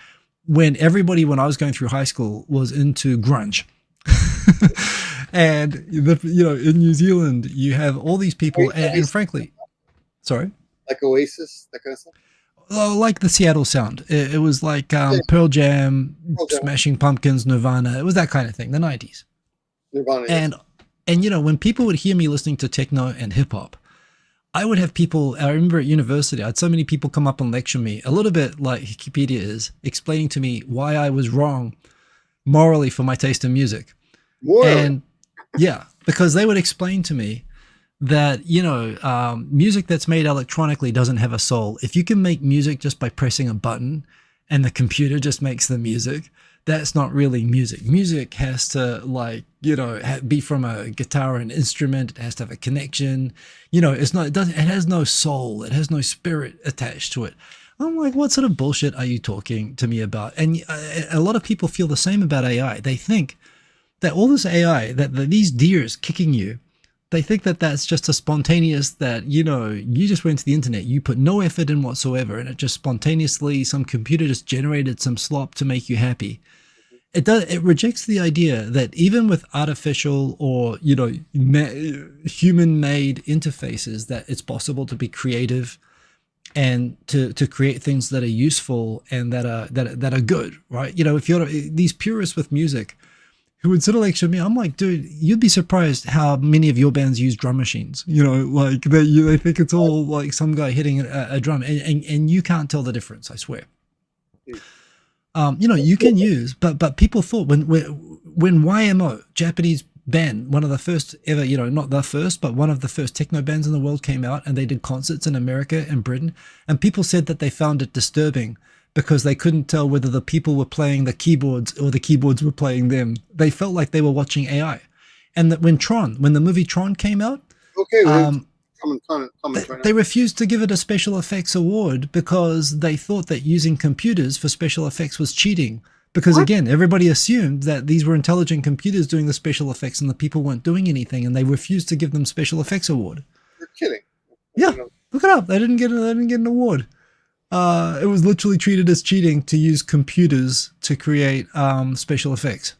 when I was going through high school was into grunge. And in New Zealand, you have all these people, and frankly, sorry, like Oasis, that kind of stuff. Like the Seattle sound. It was like Pearl Jam, Smashing Pumpkins, Nirvana. It was that kind of thing. The 90s. Nirvana. And when people would hear me listening to techno and hip hop, I would have people. I remember at university, I had so many people come up and lecture me, a little bit like Wikipedia is, explaining to me why I was wrong morally for my taste in music. And yeah, because they would explain to me that, music that's made electronically doesn't have a soul. If you can make music just by pressing a button and the computer just makes the music, that's not really music. Music has to be from a guitar, an instrument. It has to have a connection. It has no soul. It has no spirit attached to it. I'm like, what sort of bullshit are you talking to me about? And a lot of people feel the same about AI. They think that all this AI, that these deers kicking you, they think that that's just a spontaneous, that, you just went to the internet, you put no effort in whatsoever, and it just spontaneously, some computer just generated some slop to make you happy. It rejects the idea that even with artificial or, human-made interfaces, that it's possible to be creative and to create things that are useful and that are good, right? You know, if you're these purists with music who would sort of lecture me, I'm like, dude, you'd be surprised how many of your bands use drum machines. You know, like they think it's all like some guy hitting a drum, and you can't tell the difference. I swear. You know, you can use, but people thought when YMO, Japanese band, one of the first ever, you know, not the first, but one of the first techno bands in the world came out, and they did concerts in America and Britain, and people said that they found it disturbing because they couldn't tell whether the people were playing the keyboards or the keyboards were playing them. They felt like they were watching AI. And that when the movie Tron came out, they refused to give it a special effects award because they thought that using computers for special effects was cheating. Because again, everybody assumed that these were intelligent computers doing the special effects and the people weren't doing anything, and they refused to give them special effects award. You're kidding. Yeah, look it up. They didn't get an award. It was literally treated as cheating to use computers to create special effects.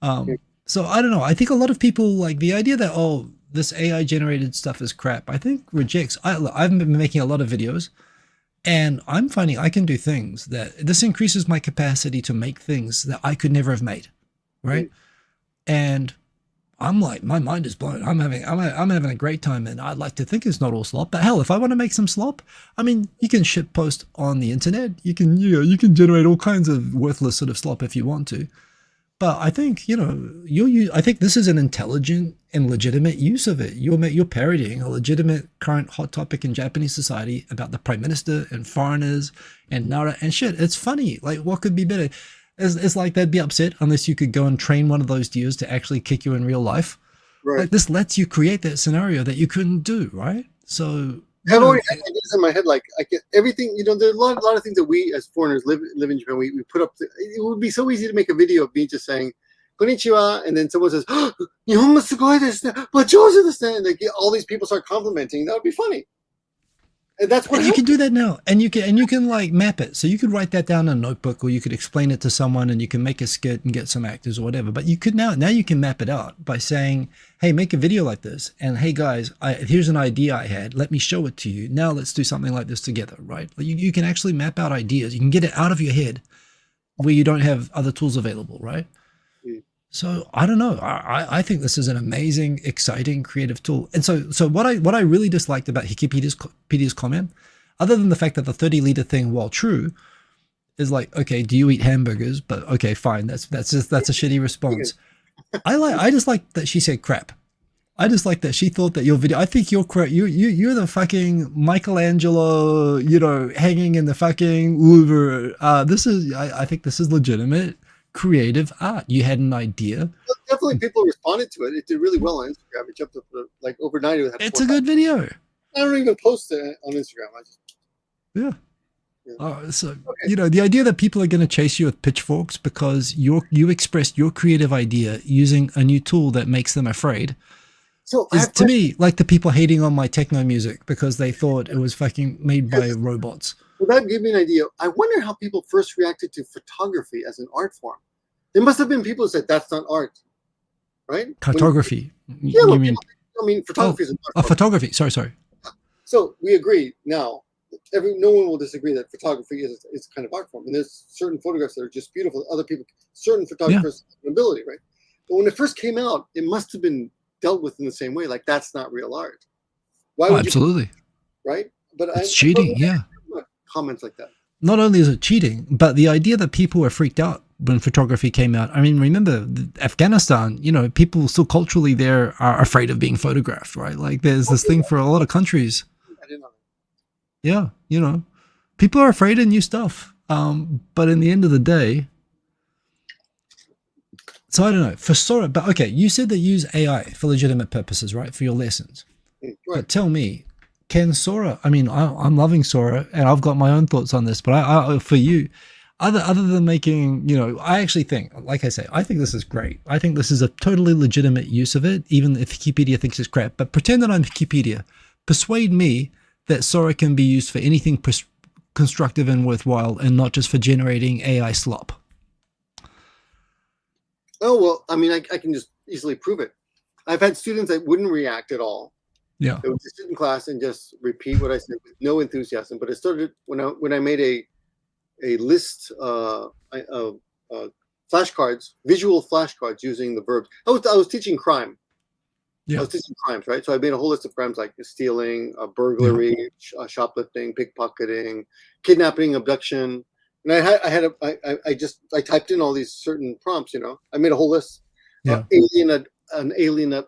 So I don't know. I think a lot of people like the idea that, oh, this AI generated stuff is crap. I think rejects. I've been making a lot of videos, and I'm finding I can do things that this increases my capacity to make things that I could never have made, right? And I'm like, my mind is blown. I'm having a great time, and I'd like to think it's not all slop. But hell, if I want to make some slop, I mean, you can shit post on the internet. You can generate all kinds of worthless sort of slop if you want to. But I think, I think this is an intelligent and legitimate use of it. You're parodying a legitimate current hot topic in Japanese society about the prime minister and foreigners and Nara and shit. It's funny. Like, what could be better? It's like they'd be upset unless you could go and train one of those deers to actually kick you in real life. Right. Like, this lets you create that scenario that you couldn't do, right? So I've already had ideas in my head, like I get everything. There are a lot of things that we as foreigners live in Japan. We put up. It would be so easy to make a video of me just saying "Konnichiwa," and then someone says "Nihon ga sugoi desu ne, bajouju desu ne," and like all these people start complimenting. That would be funny. And that's what you can do that now, and you can like map it. So you could write that down in a notebook, or you could explain it to someone, and you can make a skit and get some actors or whatever. But you could now you can map it out by saying, "Hey, make a video like this," and "Hey guys, here's an idea I had. Let me show it to you. Now let's do something like this together." Right? Like you can actually map out ideas. You can get it out of your head where you don't have other tools available, right? So I don't know. I think this is an amazing, exciting, creative tool. And so what I really disliked about Wikipedia's comment, other than the fact that the 30-liter thing, while true, is like, okay, do you eat hamburgers? But okay, fine. That's a shitty response. I just like that she said crap. I just like that she thought that your video. I think you're you're the fucking Michelangelo, hanging in the fucking Louvre. I think this is legitimate creative art. You had an idea. Definitely, people responded to it. It did really well on Instagram. It jumped up like overnight. It's a good video. I don't even post it on Instagram. So okay. The idea that people are going to chase you with pitchforks because you expressed your creative idea using a new tool that makes them afraid. So is to me like the people hating on my techno music because they thought it was fucking made by robots. Well, that gave me an idea. I wonder how people first reacted to photography as an art form. There must have been people who said that's not art, right? Cartography. You mean photography is an art form. Photography. Sorry. So we agree now. No one will disagree that photography is kind of art form. And there's certain photographs that are just beautiful. Other people, certain photographers have an ability, right? But when it first came out, it must have been dealt with in the same way. Like, that's not real art. Why would absolutely. Right? But it's cheating, comments like that. Not only is it cheating, but the idea that people were freaked out when photography came out. I mean, remember Afghanistan, people still culturally there are afraid of being photographed, right? Like there's this thing for a lot of countries. I didn't know that. Yeah, people are afraid of new stuff. But in the end of the day, so I don't know, for Sora, but okay, you said that you use AI for legitimate purposes, right? For your lessons. Right. But tell me, can Sora, I mean, I'm loving Sora and I've got my own thoughts on this, but I for you, other than making, I actually think, like I say, I think this is great. I think this is a totally legitimate use of it, even if Wikipedia thinks it's crap. But pretend that I'm Wikipedia. Persuade me that Sora can be used for anything constructive and worthwhile and not just for generating AI slop. Oh, well, I mean, I can just easily prove it. I've had students that wouldn't react at all. Yeah. It would just sit in class and just repeat what I said with no enthusiasm. But it started when I made a list flashcards, visual flashcards using the verbs. I was teaching crime. I Yeah. was teaching crimes, right? So I made a whole list of crimes like stealing, Yeah. burglary, shoplifting, pickpocketing, kidnapping, abduction. And I typed in all these certain prompts. I made a whole list. Yeah. An alien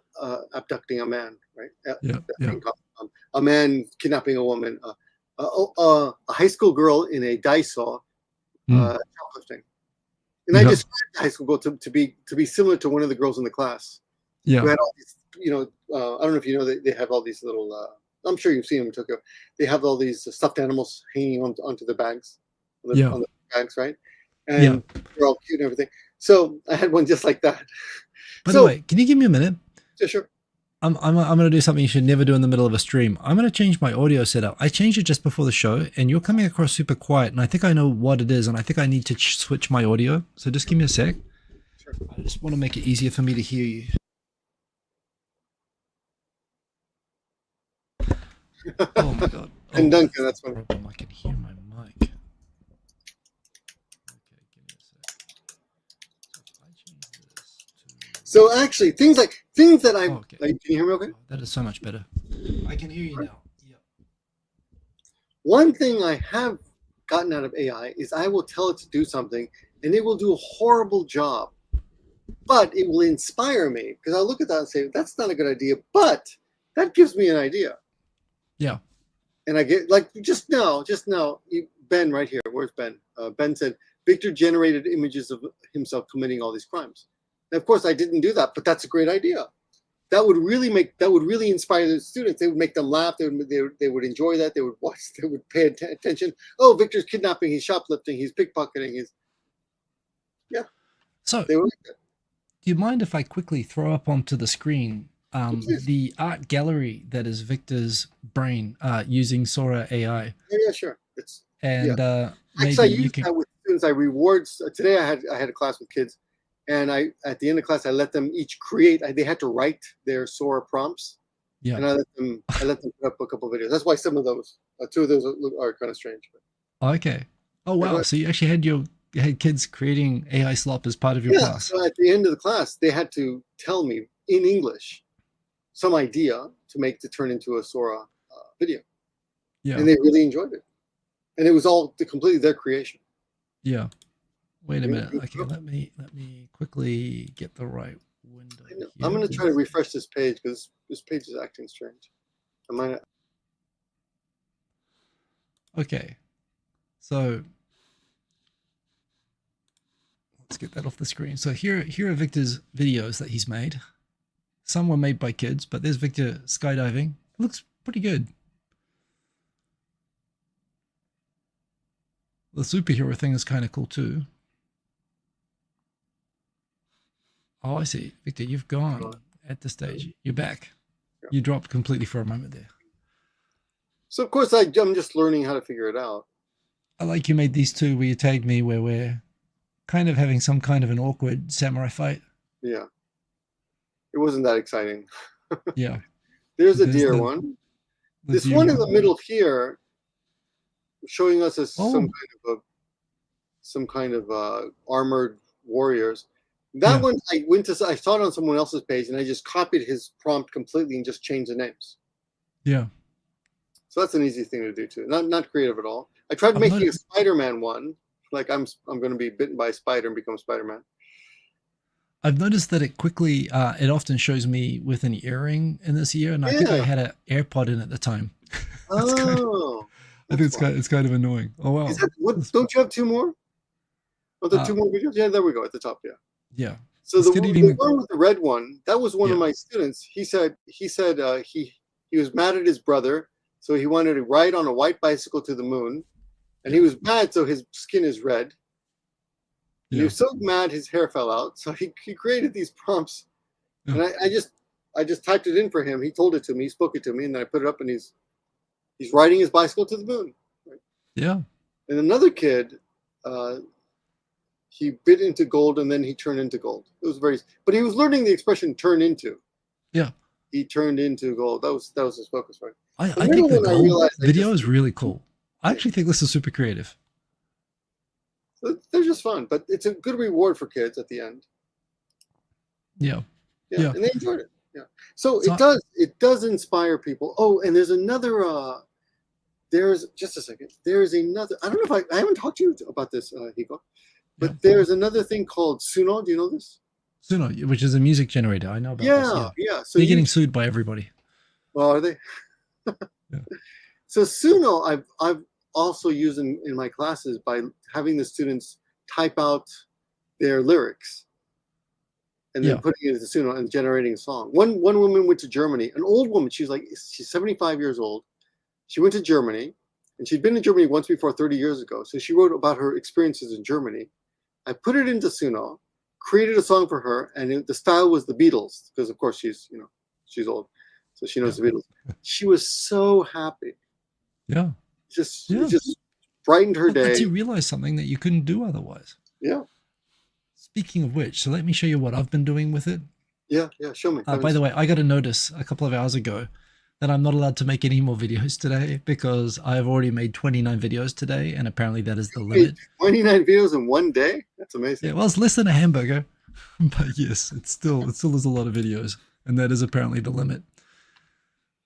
abducting a man, right? Yeah. Yeah. A man kidnapping a woman. A high school girl in a Daiso shoplifting. And I Yeah. described the high school girl to be similar to one of the girls in the class who Yeah. had all these, I don't know if you know, they have all these little, I'm sure you've seen them in Tokyo. They have all these stuffed animals hanging onto the bags, Yeah. on the bags, right? Yeah. And they're all cute and everything. So I had one just like that. By the way, can you give me a minute? Yeah, sure. I'm going to do something you should never do in the middle of a stream. I'm going to change my audio setup. I changed it just before the show, and you're coming across super quiet, and I think I know what it is, and I think I need to switch my audio. So just give me a sec. Sure. I just want to make it easier for me to hear you. Oh my god. And Duncan, that's funny. I can hear my mic. Okay, give me a sec. So if I change this to... So actually, things that I okay. can you hear me okay? Oh, that is so much better. I can hear you now. Yep. One thing I have gotten out of AI is I will tell it to do something and it will do a horrible job, but it will inspire me because I'll look at that and say, that's not a good idea, but that gives me an idea. Yeah. And I get, like, just now, Ben right here, where's Ben? Ben said, Victor generated images of himself committing all these crimes. And of course, I didn't do that, but that's a great idea. That would really inspire the students. They would make them laugh. They would enjoy that. They would watch. They would pay attention. Oh, Victor's kidnapping. He's shoplifting. He's pickpocketing. So, They would like that. do you mind if I quickly throw up onto the screen the art gallery that is Victor's brain using Sora AI? Yeah, sure. And maybe Actually, I you use can... that with students. I reward. Today, I had a class with kids, and at the end of class, I let them each create. They had to write their Sora prompts, Yeah. and I let them put up a couple of videos. That's why some of those, two of those are kind of strange. But. Okay. Oh wow! So you actually had kids creating AI slop as part of your class. So at the end of the class, they had to tell me in English some idea to turn into a Sora video. Yeah. And they really enjoyed it. And it was all completely their creation. Yeah. Wait a minute. Okay, let me quickly get the right window. I'm going to try to refresh this page because this page is acting strange. I might. Okay. So let's get that off the screen. So here are Victor's videos that he's made. Some were made by kids, but there's Victor skydiving. It looks pretty good. The superhero thing is kind of cool too. Oh, I see. Victor, you've gone at this stage. You're back. Yeah. You dropped completely for a moment there. So, of course, I'm just learning how to figure it out. I like you made these two where you tagged me where we're kind of having some kind of an awkward samurai fight. Yeah. It wasn't that exciting. Yeah. There's a deer one. This one in the middle here showing us as some kind of armored warriors. That one I saw it on someone else's page and I just copied his prompt completely and just changed the names. Yeah. So that's an easy thing to do too. Not creative at all. I tried making a Spider-Man one, like I'm going to be bitten by a spider and become Spider-Man. I've noticed that it quickly, it often shows me with an earring in this ear, and I think I had an AirPod in at the time. I think it's kind of annoying. Oh wow! Don't you have two more? Oh, the two more videos? Yeah, there we go at the top. Yeah. Yeah. So the one with the red one, that was one of my students. He said he was mad at his brother, so he wanted to ride on a white bicycle to the moon, and he was mad, so his skin is red. Yeah. He was so mad his hair fell out, so he created these prompts, and I just typed it in for him. He told it to me, he spoke it to me, and then I put it up, and he's riding his bicycle to the moon. Right? Yeah. And another kid, he bit into gold, and then he turned into gold. It was but he was learning the expression "turn into." Yeah. he turned into gold. That was his focus, right? I think the When I gold realized video is really cool. I actually think this is super creative. they're just fun, but it's a good reward for kids at the end. Yeah. Yeah, and they enjoyed it. Yeah, so So it does inspire people. Oh, and there's another. There's just a second. There's another. I don't know if I haven't talked to you about this, Hiko, but there's another thing called Suno. Do you know this? Suno, which is a music generator. I know about this. Yeah. So they're getting sued by everybody. Well, are they? Yeah. So Suno, I've also used in my classes by having the students type out their lyrics and then putting it into Suno and generating a song. One woman went to Germany, an old woman. She's 75 years old. She went to Germany, and she'd been in Germany once before 30 years ago. So she wrote about her experiences in Germany. I put it into Suno, created a song for her, and the style was the Beatles, because of course she's old, so she knows the Beatles. She was so happy. Yeah. It just brightened her day. Lets you realize something that you couldn't do otherwise. Yeah. Speaking of which, so let me show you what I've been doing with it. Yeah, show me. By the way, I got a notice a couple of hours ago that I'm not allowed to make any more videos today because I've already made 29 videos today, and apparently that is the limit. 29 videos in one day? That's amazing. Yeah, well, it's less than a hamburger, but yes, it still is a lot of videos, and that is apparently the limit.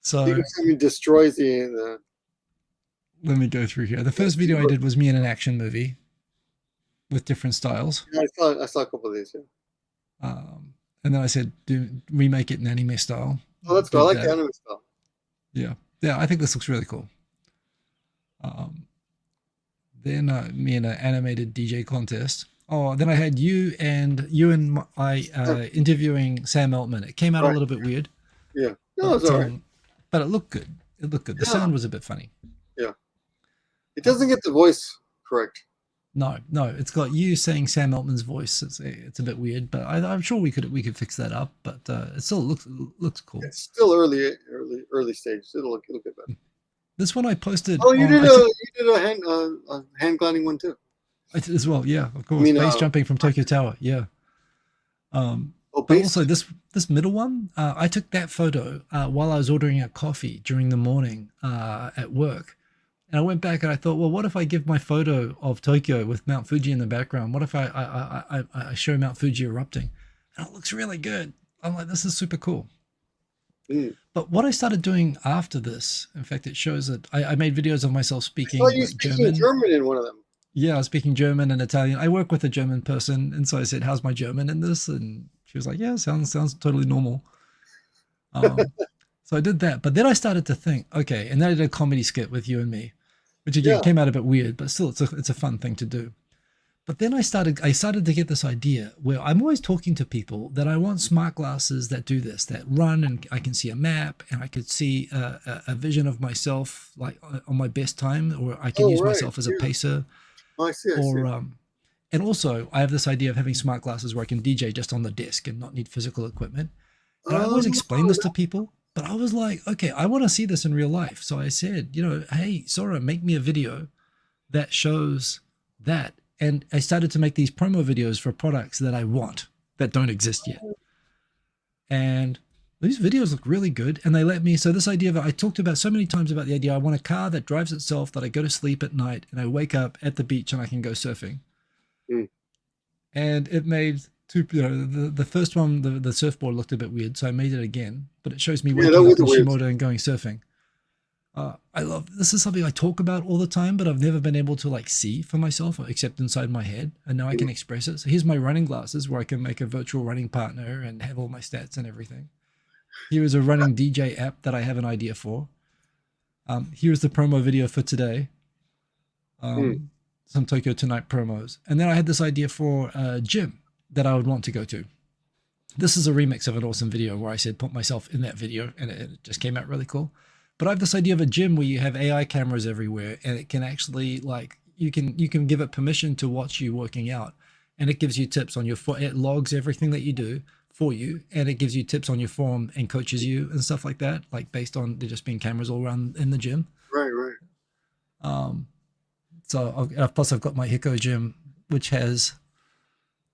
So destroys the. Let me go through here. The first video I did was me in an action movie with different styles. Yeah, I saw a couple of these. Yeah. And then I said, remake it in anime style. Oh, that's cool. I like the anime style. Yeah, I think this looks really cool. Then me in an animated DJ contest. Oh, then I had you and I interviewing Sam Altman. It came out a little bit weird. Yeah, no, it's all right. But it looked good. The sound was a bit funny. Yeah, it doesn't get the voice correct. No, it's got you saying Sam Altman's voice. It's a bit weird, but I'm sure we could fix that up. But it still looks cool. It's still early stage. It'll look good better. This one I posted. Oh, you did a hand gliding one too. As well, yeah, of course. Base jumping from Tokyo Tower, yeah. But also this middle one, I took that photo while I was ordering a coffee during the morning at work. And I went back and I thought, well, what if I give my photo of Tokyo with Mount Fuji in the background? What if I show Mount Fuji erupting? And it looks really good. I'm like, this is super cool. Mm. But what I started doing after this, in fact, it shows that I made videos of myself speaking German in one of them. Yeah, I was speaking German and Italian. I work with a German person, and so I said, how's my German in this? And she was like, yeah, sounds totally normal. So I did that. But then I started to think, okay, and then I did a comedy skit with you and me, which again came out a bit weird, but still it's a fun thing to do. But then I started to get this idea where I'm always talking to people that I want smart glasses that do this, that run, and I can see a map, and I could see a vision of myself like on my best time, or I can use myself as a pacer. Oh, I see. And also I have this idea of having smart glasses where I can DJ just on the desk and not need physical equipment. And I always explain this to people, but I was like, okay, I want to see this in real life. So I said, hey, Sora, make me a video that shows that. And I started to make these promo videos for products that I want that don't exist yet. And these videos look really good. And they let me, so this idea I talked about so many times about the idea, I want a car that drives itself, that I go to sleep at night and I wake up at the beach and I can go surfing. Mm. And it made the first one, the surfboard looked a bit weird. So I made it again, but it shows me waking up in Shimoda and going surfing. This is something I talk about all the time, but I've never been able to see for myself except inside my head. And now I can express it. So here's my running glasses where I can make a virtual running partner and have all my stats and everything. Here is a running DJ app that I have an idea for. Here's the promo video for today. Some Tokyo Tonight promos. And then I had this idea for a gym that I would want to go to. This is a remix of an awesome video where I said put myself in that video, and it just came out really cool. But I have this idea of a gym where you have AI cameras everywhere, and it can actually you can give it permission to watch you working out, and it gives you tips on it logs everything that you do for you, and it gives you tips on your form and coaches you and stuff like that, based on there just being cameras all around in the gym. Right. So plus I've got my Hiko gym, which has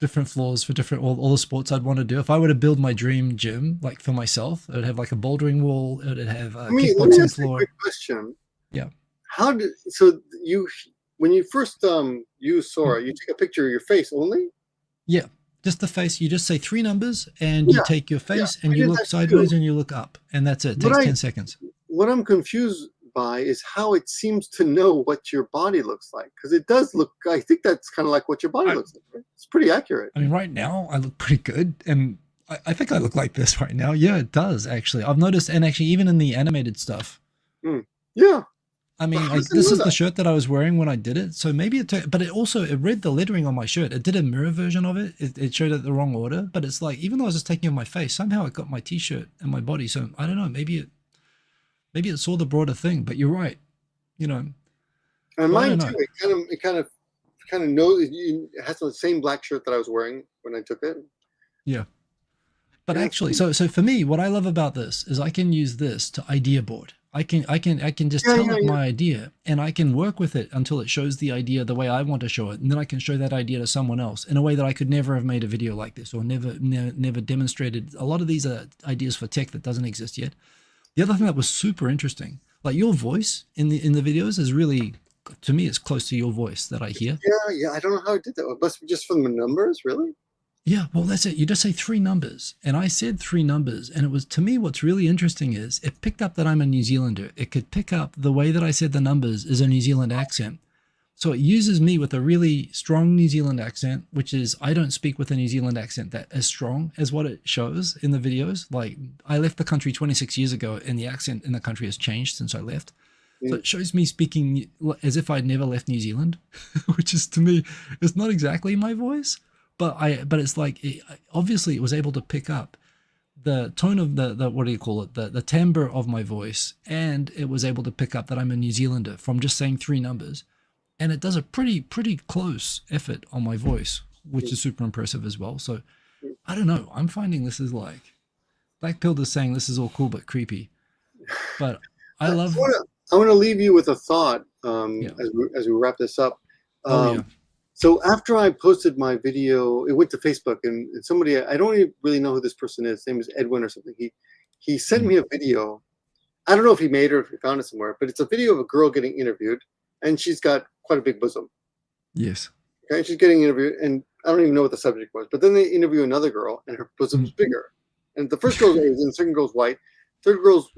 different floors for different all the sports I'd want to do. If I were to build my dream gym, like for myself, it would have like a bouldering wall. It would have a Let me kickboxing ask you a floor. quick question. Yeah. How did so you when you first use Mm. Sora, you take a picture of your face only? Yeah. Just the face. You just say 3 numbers and you Yeah, take your yeah, face and I you did look that too. sideways and you look up. And that's it. It What takes I 10 seconds. what I'm confused by is how it seems to know what your body looks like, because it does look. I think that's kind of like what your body I, looks like. Right? It's pretty accurate. I mean, right now I look pretty good. And I think I look like this right now. Yeah, it does actually. I've noticed. And actually, even in the animated stuff, Hmm. Yeah, I but mean, how does it this know is the that? shirt that I was wearing when I did it. So maybe but it also, it read the lettering on my shirt. It did a mirror version of it. It showed it the wrong order, but it's like, even though I was just taking on my face, somehow it got my t-shirt and my body. So I don't know, maybe it saw the broader thing, but you're right, you know, And so I mine don't too. know. It kind of knows. It has the same black shirt that I was wearing when I took it. Yeah. But Yeah, it's actually, cool. so for me, what I love about this is I can use this to idea board. I can just Yeah, tell yeah, it yeah. my idea and I can work with it until it shows the idea the way I want to show it. And then I can show that idea to someone else in a way that I could never have made a video like this or never demonstrated. A lot of these are ideas for tech that doesn't exist yet. The other thing that was super interesting, like your voice in the videos is really, to me, it's close to your voice that I hear. Yeah, yeah. I don't know how it did that. It must be just from the numbers, really. Yeah, well, that's it. You just say 3 numbers. And I said 3 numbers. And it was, to me, what's really interesting is it picked up that I'm a New Zealander. It could pick up the way that I said the numbers is a New Zealand accent. So it uses me with a really strong New Zealand accent, which is, I don't speak with a New Zealand accent that as strong as what it shows in the videos. Like, I left the country 26 years ago and the accent in the country has changed since I left. So Mm. it shows me speaking as if I'd never left New Zealand, which is, to me, it's not exactly my voice, but it's like, obviously it was able to pick up the tone of the what do you call it, the timbre of my voice, and it was able to pick up that I'm a New Zealander from just saying 3 numbers, and it does a pretty close effort on my voice, which is super impressive as well. So I don't know. I'm finding this is like, Black Pill is saying this is all cool but creepy, but I I love. want to. I want to leave you with a thought Yeah. as we wrap this up. Oh yeah. So after I posted my video, it went to Facebook, and somebody, I don't even really know who this person is. His name is Edwin or something. He sent Mm. me a video. I don't know if he made it or if he found it somewhere, but it's a video of a girl getting interviewed, and she's got quite a big bosom. Yes. Okay, she's getting interviewed, and I don't even know what the subject was. But then they interview another girl, and her bosom's Mm. bigger. And the first girl's Asian, the second girl's white, third girl's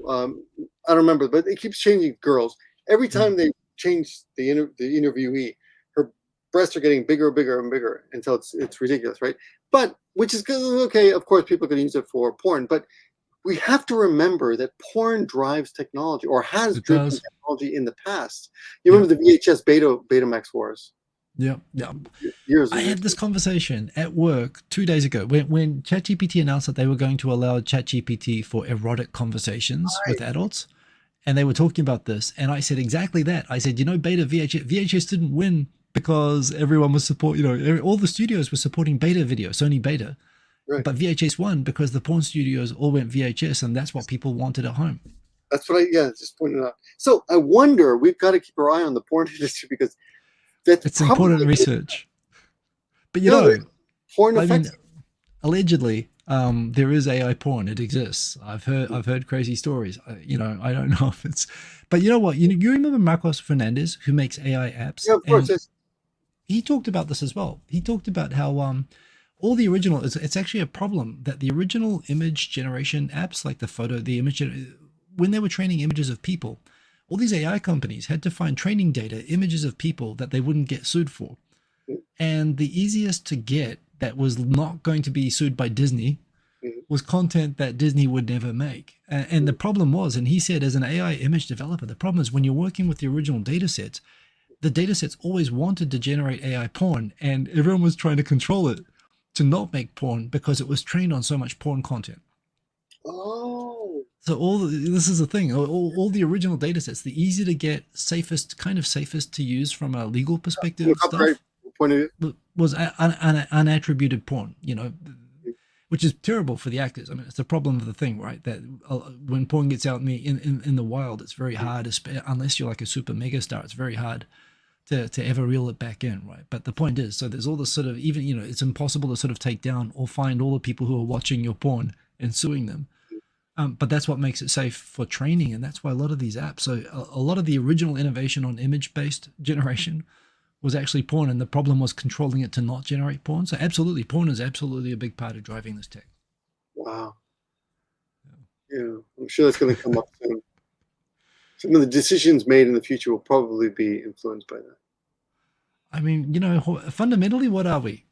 I don't remember, but it keeps changing girls every Mm. time they change the interviewee. Her breasts are getting bigger and bigger and bigger until it's ridiculous, right? But which is good, okay. Of course, people can use it for porn, but we have to remember that porn drives technology or has It driven does. technology in the past. You Yeah. remember the VHS Betamax wars Yeah. Yeah. years I and had years. this conversation at work 2 days ago when ChatGPT announced that they were going to allow ChatGPT for erotic conversations with adults. And they were talking about this. And I said exactly that. I said, beta VHS didn't win because everyone was all the studios were supporting beta video, Sony beta. Right. But VHS won because the porn studios all went VHS and that's what people wanted at home. That's what just pointed out. So I wonder, we've got to keep our eye on the porn industry because that's It's important probably research. But porn I mean, affects. allegedly, there is AI porn. It exists. I've heard crazy stories. I don't know if it's, but you know what? You remember Marcos Fernandez, who makes AI apps, Yeah, of course. and he talked about this as well. He talked about how all the original, it's actually a problem that the original image generation apps, like the image, when they were training images of people, all these AI companies had to find training data, images of people that they wouldn't get sued for. And the easiest to get that was not going to be sued by Disney was content that Disney would never make. And the problem was, and he said, as an AI image developer, the problem is when you're working with the original data sets, the data sets always wanted to generate AI porn, and everyone was trying to control it to not make porn because it was trained on so much porn content. Oh, So this is the thing. All the original data sets, the easy to get, safest to use from a legal perspective copyright stuff, point of view. was unattributed porn. Which is terrible for the actors. I mean, it's the problem of the thing, right? That when porn gets out in the wild, it's very hard, unless you're like a super mega star. It's very hard to ever reel it back in, right? But the point is, so there's all this sort of, even, it's impossible to sort of take down or find all the people who are watching your porn and suing them. But that's what makes it safe for training, and that's why a lot of these apps. So a lot of the original innovation on image-based generation was actually porn, and the problem was controlling it to not generate porn. So absolutely, porn is absolutely a big part of driving this tech. Wow. Yeah, I'm sure that's going to come up soon. Some of the decisions made in the future will probably be influenced by that. I mean, fundamentally, what are we?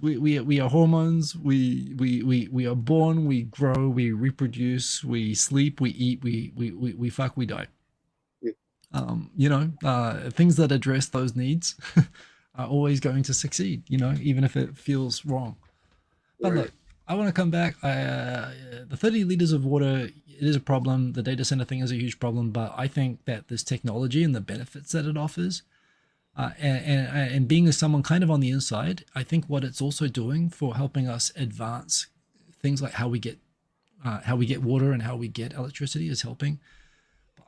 We are hormones. We are born. We grow. We reproduce. We sleep. We eat. We fuck. We die. Yeah. Things that address those needs are always going to succeed. Even if it feels wrong. But Right. look, I want to come back. The 30 liters of water, it is a problem. The data center thing is a huge problem. But I think that this technology and the benefits that it offers. And being as someone kind of on the inside, I think what it's also doing for helping us advance things like how we get water and how we get electricity is helping.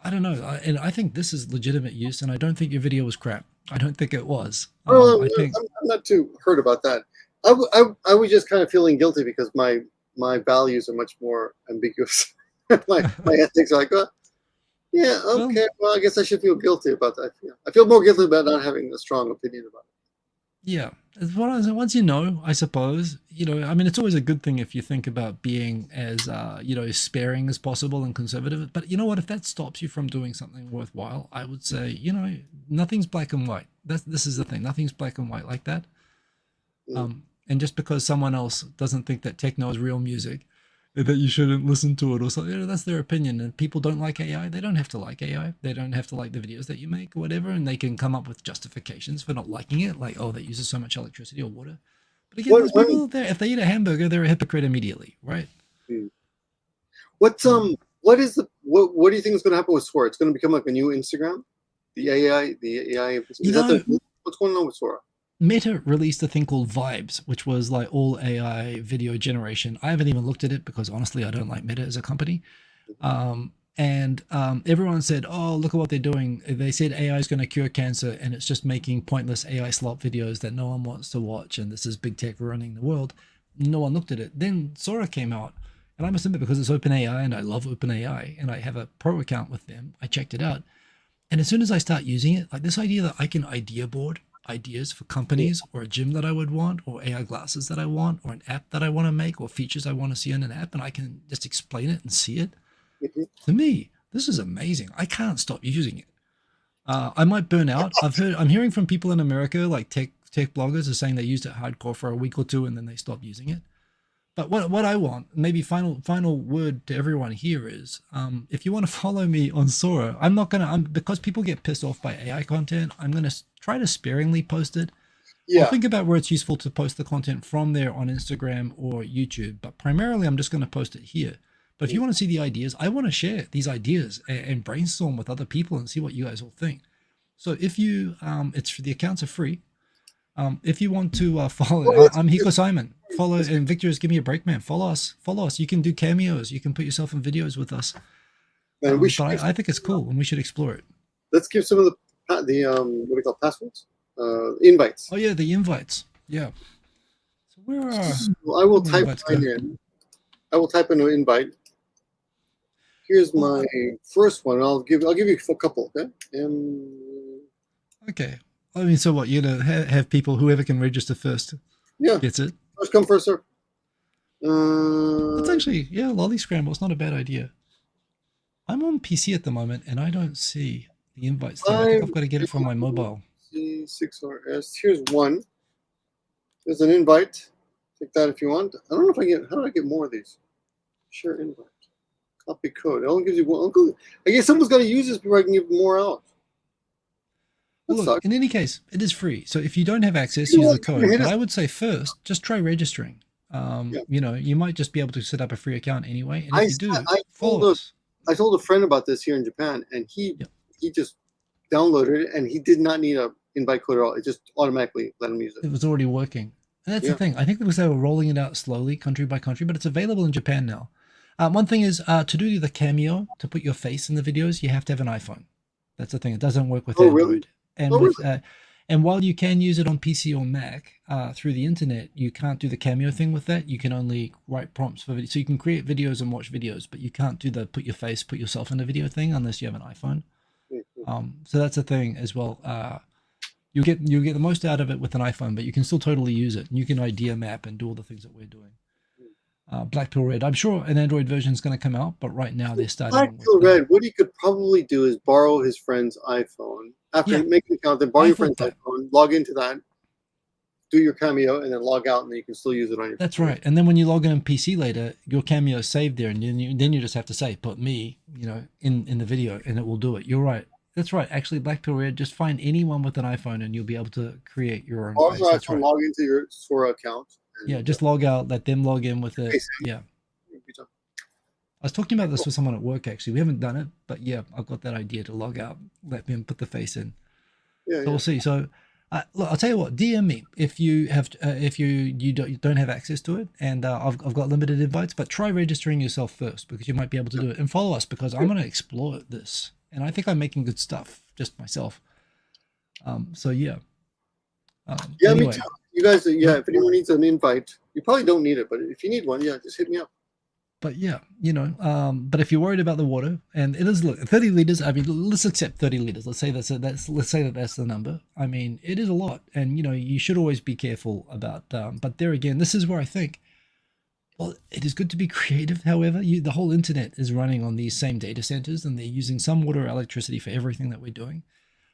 I don't know, and I think this is legitimate use, and I don't think your video was crap. I don't think it was. I think I'm not too hurt about that. I was just kind of feeling guilty because my values are much more ambiguous. my ethics are like, yeah, okay. Well, I guess I should feel guilty about that. I feel more guilty about not having a strong opinion about it. Yeah, once I suppose, I mean, it's always a good thing if you think about being as, sparing as possible and conservative. But you know what? If that stops you from doing something worthwhile, I would say, nothing's black and white. This is the thing. Nothing's black and white like that. And just because someone else doesn't think that techno is real music, that you shouldn't listen to it or something, that's their opinion. And people don't like AI. They don't have to like AI. They don't have to like the videos that you make or whatever. And they can come up with justifications for not liking it, like, oh, that uses so much electricity or water. But again, there's people there, if they eat a hamburger, they're a hypocrite immediately, right? What do you think is going to happen with Sora? It's going to become like a new Instagram? The AI. What's going on with Sora? Meta released a thing called Vibes, which was like all AI video generation. I haven't even looked at it because honestly, I don't like Meta as a company. And everyone said, oh, look at what they're doing. They said AI is going to cure cancer, and it's just making pointless AI slop videos that no one wants to watch. And this is big tech running the world. No one looked at it. Then Sora came out, and I must admit, because it's OpenAI and I love OpenAI and I have a pro account with them, I checked it out. And as soon as I start using it, like this idea that I can idea board ideas for companies or a gym that I would want or AI glasses that I want or an app that I want to make or features I want to see in an app, and I can just explain it and see it. To me, this is amazing. I can't stop using it. I might burn out. I'm hearing from people in America, like tech bloggers, are saying they used it hardcore for a week or two and then they stopped using it. But what I want, maybe final word to everyone here is, if you want to follow me on Sora, I'm not gonna, because people get pissed off by AI content, I'm gonna try to sparingly post it. Yeah. I'll think about where it's useful to post the content from there on Instagram or YouTube, but primarily I'm just gonna post it here. But if you want to see the ideas, I want to share these ideas and brainstorm with other people and see what you guys all think. So if you, the accounts are free. If you want to follow, I'm Hiko Simon. Follow, and Victor is Give Me a Break, man. Follow us. You can do cameos. You can put yourself in videos with us. And I think it's cool, and we should explore it. Let's give some of the what do we call passwords? Invites. Oh yeah, the invites. Yeah. So where are? I will type mine in. I will type in an invite. Here's my first one. I'll give you a couple. Okay. Okay. I mean, so what? You're gonna have people, whoever can register first. Yeah. Gets it. First come, first serve. That's actually, Lolly Scramble. It's not a bad idea. I'm on PC at the moment, and I don't see the invites thing. I think I've got to get it from my mobile. C6RS. Here's one. There's an invite. Take that if you want. I don't know if how do I get more of these? Share invite. Copy code. It only gives you one. I guess someone's got to use this before I can give more out. Well, look, in any case, it is free. So if you don't have access, use the code. But I would say first, just try registering. You might just be able to set up a free account anyway. And if you do, follow us. I told a friend about this here in Japan, and he just downloaded it, and he did not need an invite code at all. It just automatically let him use it. It was already working. And that's the thing. I think because they were rolling it out slowly, country by country, but it's available in Japan now. One thing is, to do the cameo, to put your face in the videos, you have to have an iPhone. That's the thing. It doesn't work with Android. Really? And Oh, with really? and while you can use it on PC or Mac through the internet, you can't do the cameo thing with that. You can only write prompts for video. So you can create videos and watch videos, but you can't do the put yourself in a video thing unless you have an iPhone. Mhm. So that's a thing as well. You'll get the most out of it with an iPhone, but you can still totally use it. And you can idea map and do all the things that we're doing. Black Pill Red. I'm sure an Android version is going to come out, but right now they're Black starting with Pill Red, what he could probably do is borrow his friend's iPhone. After yeah. making an account, then borrow I your friend's thought that. iPhone, log into that, do your cameo, and then log out, and then you can still use it on your That's phone. right. And then when you log in on PC later, your cameo is saved there, and then you just have to say put me, in the video, and it will do it. You're right. That's right. Actually, Black Pill Red, just find anyone with an iPhone, and you'll be able to create your own Borrow face. your That's iPhone, right. log into your Sora account, Yeah, and just log out, let them log in with it. face Yeah. it. Be done. I was talking about this Cool. with someone at work actually. We haven't done it, but yeah, I've got that idea to log out, let them put the face in. Yeah, So yeah. we'll see. So look, I'll tell you what. DM me if you don't have access to it, and I've got limited invites. But try registering yourself first because you might be able to do it, and follow us because I'm going to explore this, and I think I'm making good stuff just myself. So yeah. Yeah, me Anyway, too. You guys, yeah, but if anyone needs an invite, you probably don't need it, but if you need one, yeah, just hit me up. but yeah, but if you're worried about the water, and it is, look, 30 liters. I mean, let's accept 30 liters. Let's say that's the number. I mean, it is a lot, and you should always be careful about. But there again, this is where I think, well, it is good to be creative. However, the whole internet is running on these same data centers, and they're using some water or electricity for everything that we're doing.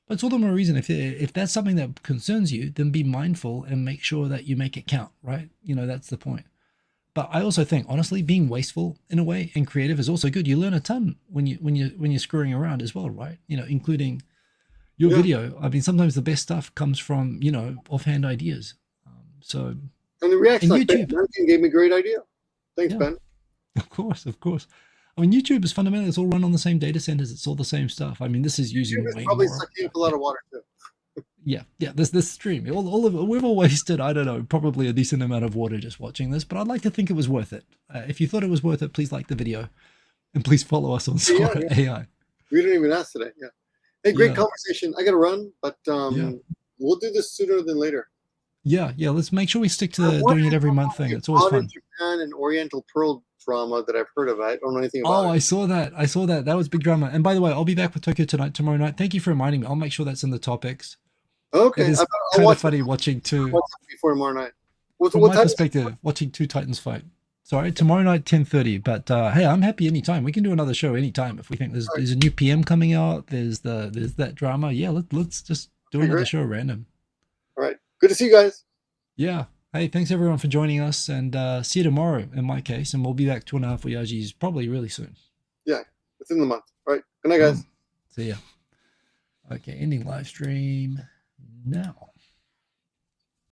But it's all the more reason, if that's something that concerns you, then be mindful and make sure that you make it count, right? That's the point. But I also think, honestly, being wasteful in a way and creative is also good. You learn a ton when you're screwing around as well, right? Including your Yeah, video. I mean, sometimes the best stuff comes from offhand ideas. So and the reaction, and like Ben YouTube, Duncan gave me a great idea. Thanks, yeah, Ben. of course. I mean, YouTube is fundamentally, it's all run on the same data centers. It's all the same stuff. I mean, this is YouTube using is way probably more. sucking up a Yeah, lot of water too. yeah. This stream, all of it, we've all wasted, I don't know, probably a decent amount of water just watching this. But I'd like to think it was worth it. If you thought it was worth it, please like the video. And please follow us on Yeah, Sora yeah. AI. We didn't even ask today. Yeah. Hey, great Yeah, conversation. I got to run, but yeah, we'll do this sooner than later. yeah. Let's make sure we stick to I the wanted doing to it every talk month about thing. the It's always Modern fun. Japan and Oriental Pearl drama that I've heard of. I don't know anything about Oh, it. I saw that. I saw that. That was big drama. And by the way, I'll be back with Tokyo tonight, tomorrow night. Thank you for reminding me. I'll make sure that's in the topics. It Okay, is I'll kind of watch it funny watching two, before tomorrow night. from What my time is it? perspective, watching two Titans fight. Sorry, tomorrow night, 10:30. But hey, I'm happy anytime. We can do another show anytime if we think there's All right. there's a new PM coming out. There's that drama. Yeah, let's just do Okay, another great. show random. All right. Good to see you guys. Yeah. Hey, thanks everyone for joining us, and see you tomorrow in my case, and we'll be back 2.5 Oyajis probably really soon. Yeah, within the month. All right. Good night, guys. Boom. See ya. Okay, ending live stream now.